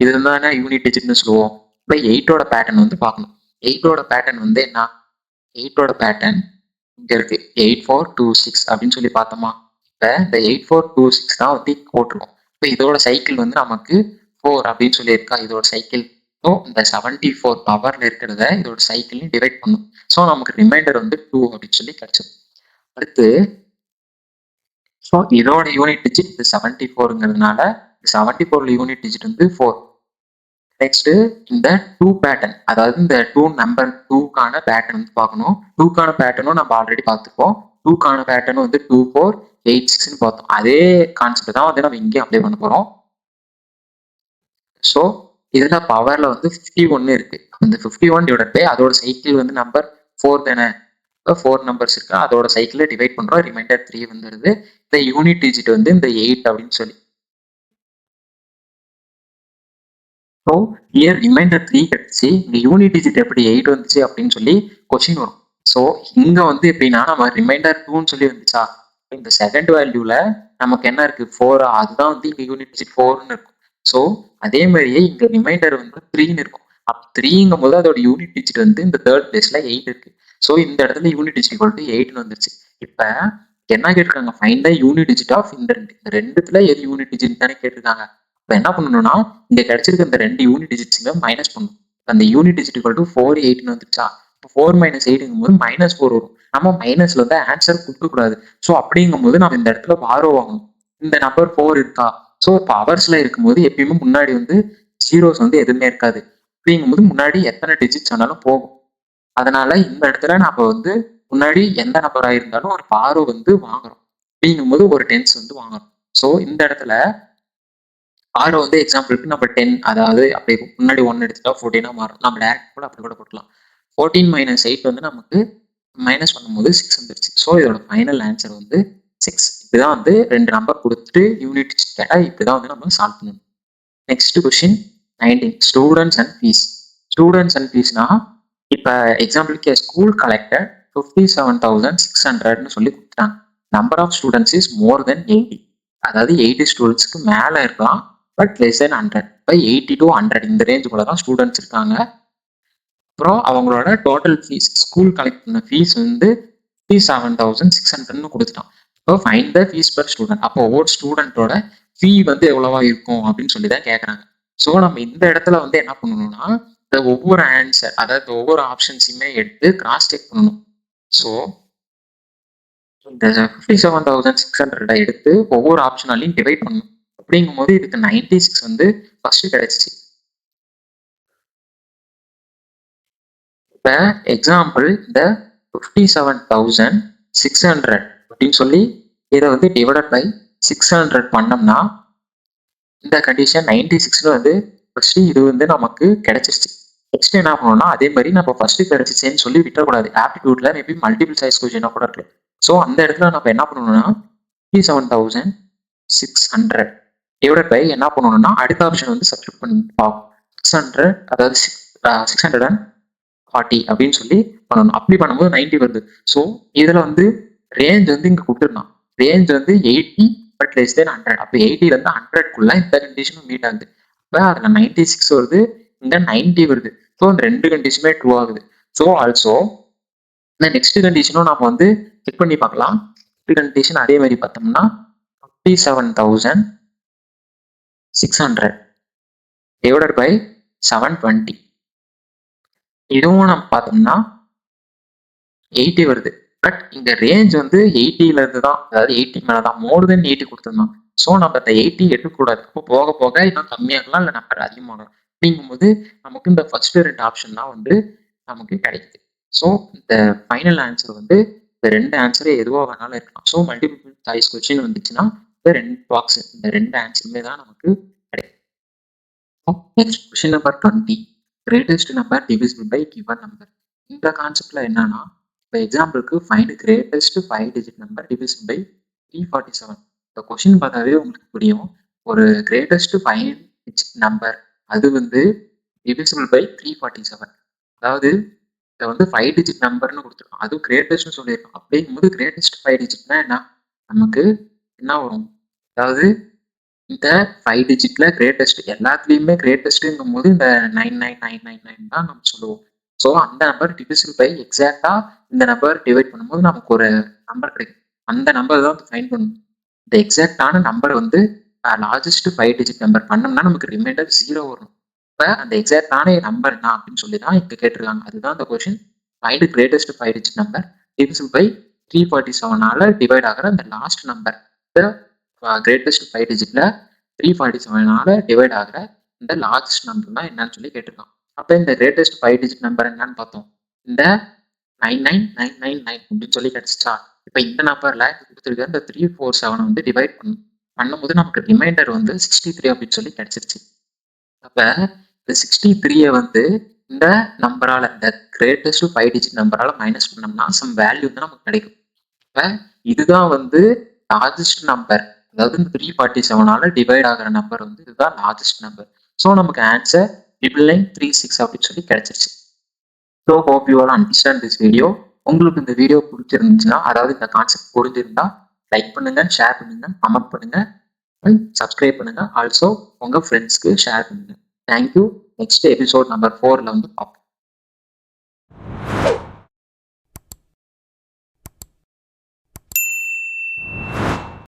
இது தானே யூனிட் டிஜிட்னு சொல்லுவோம். இப்போ 8ஓட பேட்டர்ன் வந்து பார்க்கணும். 8ஓட பேட்டர்ன் வந்து என்ன, 8ஓட பேட்டர்ன் இங்க இருக்கு 8426 அப்படின்னு சொல்லி பார்த்தோமா. இப்போ இந்த 8426 தான் வந்து போட்டிருக்கோம். இப்போ இதோட சைக்கிள் வந்து நமக்கு 4 அப்படின்னு சொல்லி இருக்கா இதோட சைக்கிள். ஸோ இந்த 74 பவர்ல இருக்கிறத இதோட சைக்கிள்லையும் டிவைட் பண்ணும். ஸோ நமக்கு ரிமைண்டர் வந்து 2 அப்படின்னு சொல்லி கிடைச்சிடும். அடுத்து ஸோ இதோட யூனிட் டிஜிட் இது 74ங்கிறதுனால 74ல யூனிட் டிஜிட் வந்து 4. நெக்ஸ்ட் இந்த 2 பேட்டர்ன், அதாவது இந்த 2 நம்பர் 2க்கான பேட்டர்ன் வந்து பார்க்கணும். 2க்கான பேட்டர்னும் நம்ம ஆல்ரெடி பார்த்துருப்போம். 2க்கான பேட்டர்னும் வந்து 2486ன்னு பார்த்தோம். அதே கான்செப்ட் தான் வந்து நம்ம இங்கேயும் அப்ளை பண்ண போறோம். ஸோ இதுல பவர்ல வந்து 51 இருக்கு. அந்த 51 டிவைட் பை அதோட சைக்கிள் வந்து நம்பர் 4 தானே. இப்போ 4 நம்பர்ஸ் இருக்கு, அதோட சைக்கிளை டிவைட் பண்றோம், ரிமைண்டர் 3 வந்துடுது. இந்த யூனிட் டிஜிட் வந்து இந்த 8 அப்படின்னு சொல்லி. ஸோ இயர் ரிமைண்டர் 3 கிடைச்சி இங்க யூனிட் டிஜிட் எப்படி 8 வந்துச்சு அப்படின்னு சொல்லி கொஸ்டின் வரும். ஸோ இங்க வந்து எப்படின்னா நம்ம ரிமைண்டர் 2ன்னு சொல்லி வந்துச்சா, இந்த செகண்ட் வேல்யூல நமக்கு என்ன இருக்கு 4, அதுதான் வந்து இங்க யூனிட் டிஜிட் 4ன்னு இருக்கும். ஸோ அதே மாதிரியே இங்க ரிமைண்டர் வந்து 3ன்னு இருக்கும். அப்ப 3ங்கும் போது அதோட யூனிட் டிஜிட் வந்து இந்த தேர்ட் பிளேஸ்ல 8 இருக்கு. ஸோ இந்த இடத்துல யூனிட் டிஜிட் ஈக்குவல் டு 8ன்னு வந்துருச்சு. இப்ப என்ன கேட்டிருக்காங்க, find the unit digit of இந்த ரெண்டுத்துல எது யூனிட் டிஜிட் தானே கேட்டிருக்காங்க. இப்போ என்ன பண்ணணும்னா இங்க கிடைச்சிருக்க இந்த ரெண்டு யூனிட் டிஜிட்ஸுமே மைனஸ் பண்ணணும். அந்த யூனிட் டிஜிட் ஈக்குவல் டு 4 8ன்னு வந்துச்சா, இப்போ 4 மைனஸ் 8ங்கும் போது -4 வரும். நம்ம மைனஸ்ல வந்து ஆன்சர் கொடுக்க கூடாது. ஸோ அப்படிங்கும் போது நம்ம இந்த இடத்துல பாரோ வாங்கணும். இந்த நம்பர் 4 இருக்கா, ஸோ இப்போ ஹவர்ஸ்ல இருக்கும்போது எப்பயுமே முன்னாடி வந்து ஜீரோஸ் வந்து எதுவுமே இருக்காது. அப்படிங்கும்போது முன்னாடி எத்தனை டிஜிட்ஸ் ஆனாலும் போகும். அதனால இந்த இடத்துல நம்ம வந்து முன்னாடி எந்த நம்பரா இருந்தாலும் ஒரு பாரோ வந்து வாங்குறோம். அப்படிங்கும்போது ஒரு டென்ஸ் வந்து வாங்குறோம். ஸோ இந்த இடத்துல ஆரோ வந்து எக்ஸாம்பிளுக்கு நம்ம 10, அதாவது அப்படி முன்னாடி 1 எடுத்துட்டா 14 மாறும். நம்ம டேரக்ட் கூட அப்படி கூட போட்டலாம். 14 மைனஸ் 8 வந்து நமக்கு மைனஸ் பண்ணும்போது 6 வந்துருச்சு. ஸோ இதோட ஃபைனல் ஆன்சர் வந்து 6. இப்படிதான் வந்து ரெண்டு நம்பர் கொடுத்துட்டு யூனிட் கேட்டா இப்படிதான் வந்து நம்ம சால்வ் பண்ணணும். Next question 19, students and fees. Students and ஃபீஸ்னா இப்ப எக்ஸாம்பிளுக்கு ஸ்கூல் கலெக்டட் 57,600ன்னு சொல்லி கொடுத்துட்டாங்க. Number of students is more than 80, அதாவது 80 ஸ்டூடெண்ட்ஸ்க்கு மேல இருக்கலாம், பட் லெஸ் தென் 100. இப்போ 80 to 100 இந்த ரேஞ்சுக்குள்ள தான் ஸ்டூடெண்ட்ஸ் இருக்காங்க. அப்புறம் அவங்களோட டோட்டல் ஃபீஸ், ஸ்கூல் கலெக்ட் பண்ண ஃபீஸ் வந்து 57,600ன்னு கொடுத்துட்டான். இப்போ find the fees per student. அப்போ ஒவ்வொரு ஸ்டூடெண்ட்டோட ஃபீ வந்து எவ்வளவா இருக்கும் அப்படின்னு சொல்லி தான் கேட்குறாங்க. ஸோ நம்ம இந்த இடத்துல வந்து என்ன பண்ணணும்னா இந்த ஒவ்வொரு ஆன்சர், அதாவது ஒவ்வொரு ஆப்ஷன்ஸையுமே எடுத்து கிராஸ் செக் பண்ணணும். ஸோ இந்த 57,600 எடுத்து ஒவ்வொரு ஆப்ஷனாலையும் டிவைட் பண்ணணும். அப்படிங்கும் போது இதுக்கு 96 வந்து ஃபர்ஸ்ட் கிடைச்சிச்சு. இப்போ எக்ஸாம்பிள் இந்த 57,600 அப்படின்னு சொல்லி இதை வந்து டிவைடட் பை 600 பண்ணோம்னா இந்த கண்டிஷன் 96 வந்து ஃபர்ஸ்ட் இது வந்து நமக்கு கிடைச்சிருச்சு. நெக்ஸ்ட் என்ன பண்ணணும்னா அதே மாதிரி நம்ம ஃபர்ஸ்ட் கிடைச்சிச்சேன்னு சொல்லி விட்டக்கூடாது. ஆப்டிடியூட்ல மேபி மல்டிபிள் சாய்ஸ் கொஸ்டினா கூட இருக்கு. ஸோ அந்த இடத்துல நம்ம என்ன பண்ணணும்னா 57,600 டிவைடட் பை என்ன பண்ணணும்னா அடுத்த ஆப்ஷன் வந்து சப்ஸ்டியூட் பண்ணி 600, அதாவது 640 அப்படின்னு சொல்லி பண்ணணும். அப்படி பண்ணும்போது 90 வருது. ஸோ இதுல வந்து ரேஞ்ச் வந்து இங்க கொடுத்துருந்தான். ரேஞ்ச் வந்து 80 பட் லெஸ் தென் 100. அப்போ 80ல இருந்து 100க்குள்ள இந்த கண்டிஷனும் மீட் ஆகுது. இப்போ அதுல 96 வருது, இங்க 90 வருது. ஸோ இந்த ரெண்டு கண்டிஷனுமே ட்ரூ ஆகுது. ஸோ ஆல்சோ இந்த நெக்ஸ்ட் கண்டிஷனும் நம்ம வந்து செக் பண்ணி பார்க்கலாம். நெக்ஸ்ட் கண்டிஷன் அதே மாதிரி பார்த்தோம்னா 57,600 divided by 720. இதுவும் நம்ம பார்த்தோம்னா 80 வருது. பட் இங்க ரேஞ்ச் வந்து 80ல இருந்து தான், அதாவது 80 மேல தான், மோர் தென் 80 கொடுத்துருந்தான். ஸோ நம்ம இந்த 80 எடுக்கக்கூடாது. அப்போ போக போக இன்னும் கம்மியாகலாம், இல்லை நம்பர் அதிகமாகலாம். அப்படிங்கும்போது நமக்கு இந்த ஃபர்ஸ்ட் 2 ஆப்ஷன் தான் வந்து நமக்கு கிடைக்குது. ஸோ இந்த ஃபைனல் ஆன்சர் வந்து இந்த 2 ஆன்சரே எதுவாக வேணாலும் இருக்கலாம். ஸோ மல்டிபிள் சாய்ஸ் கொஸ்டின் வந்துச்சுன்னா இந்த 2 பாக்ஸ், இந்த 2 ஆன்சருமே தான் நமக்கு கிடைக்கும். Next question number 20, greatest number divisible by given number. இந்த கான்செப்ட்ல என்னன்னா, இப்போ எக்ஸாம்பிளுக்கு find greatest 5 digit number divisible by 347. இந்த கொஸ்டின் பார்த்தாவே உங்களுக்கு புரியும். ஒரு கிரேட்டஸ்ட் 5 டிஜிட் நம்பர் அது வந்து டிவிசிபிள் பை 347. அதாவது இதை வந்து 5 டிஜிட் நம்பர்னு கொடுத்துருக்கோம், அதுவும் கிரேட்டஸ்ட்னு சொல்லியிருக்கோம். அப்படிங்கும்போது கிரேட்டஸ்ட் 5 டிஜிட்னா என்ன, நமக்கு என்ன வரும், அதாவது இந்த 5 டிஜிட்ல கிரேட்டஸ்ட் எல்லாத்துலேயுமே கிரேட்டஸ்ட்டுங்கும் போது இந்த 99999 தான் நம்ம சொல்லுவோம். ஸோ அந்த நம்பர் டிவிசிபிள் பை எக்ஸாக்டா இந்த நம்பர் டிவைட் பண்ணும்போது நமக்கு ஒரு நம்பர் கிடைக்கும். அந்த நம்பர் தான் ஃபைண்ட் பண்ணணும். இந்த எக்ஸாக்டான நம்பர் வந்து லார்ஜஸ்ட் 5 டிஜிட் நம்பர் பண்ணோம்னா நமக்கு ரிமைண்டர் 0 வரும். இப்போ அந்த எக்ஸாக்டான நம்பர் என்ன அப்படின்னு சொல்லி தான் இங்கே கேட்டிருக்காங்க. அதுதான் இந்த question. Find greatest 5 digit number divisible by 347 divide ஆகிற அந்த லாஸ்ட் நம்பர். கிரேட்டஸ்ட் 5 டிஜிட்ல 347 டிவைட் ஆகிற இந்த லார்ஜஸ்ட் நம்பர் தான் என்னன்னு சொல்லி கேட்டிருக்கான். அப்போ இந்த கிரேட்டஸ்ட் 5 டிஜிட் நம்பர் என்னன்னு பார்த்தோம், இந்த 99999 அப்படின்னு சொல்லி கிடைச்சிச்சா. இப்போ இந்த நம்பர்ல கொடுத்துருக்க இந்த 347 வந்து டிவைட் பண்ணும்போது நமக்கு ரிமைண்டர் வந்து 63 அப்படின்னு சொல்லி கிடைச்சிருச்சு. அப்ப இந்த 63 வந்து இந்த நம்பரால, இந்த கிரேட்டஸ்ட் 5 டிஜிட் நம்பரால மைனஸ் பண்ணோம்னா சம் வேல்யூ வந்து நமக்கு கிடைக்கும். இப்ப இதுதான் வந்து லார்ஜஸ்ட் நம்பர், அதாவது இந்த 347 டிவைட் ஆகிற நம்பர் வந்து இதுதான் லார்ஜஸ்ட் நம்பர். ஸோ நமக்கு ஆன்சர் 99936 அப்படின்னு சொல்லி கிடைச்சிருச்சு. So hope you all understand this video. உங்களுக்கு இந்த வீடியோ பிடிச்சிருந்துச்சுன்னா, அதாவது இந்த கான்செப்ட் புரிஞ்சிருந்தா லைக் பண்ணுங்க, ஷேர் பண்ணுங்க, கமெண்ட் பண்ணுங்க, சப்ஸ்கிரைப் பண்ணுங்க. ஆல்சோ உங்க ஃப்ரெண்ட்ஸ்க்கு ஷேர் பண்ணுங்க. தேங்க்யூ. நெக்ஸ்ட் எபிசோட் நம்பர் 4ல வந்து பார்ப்போம்.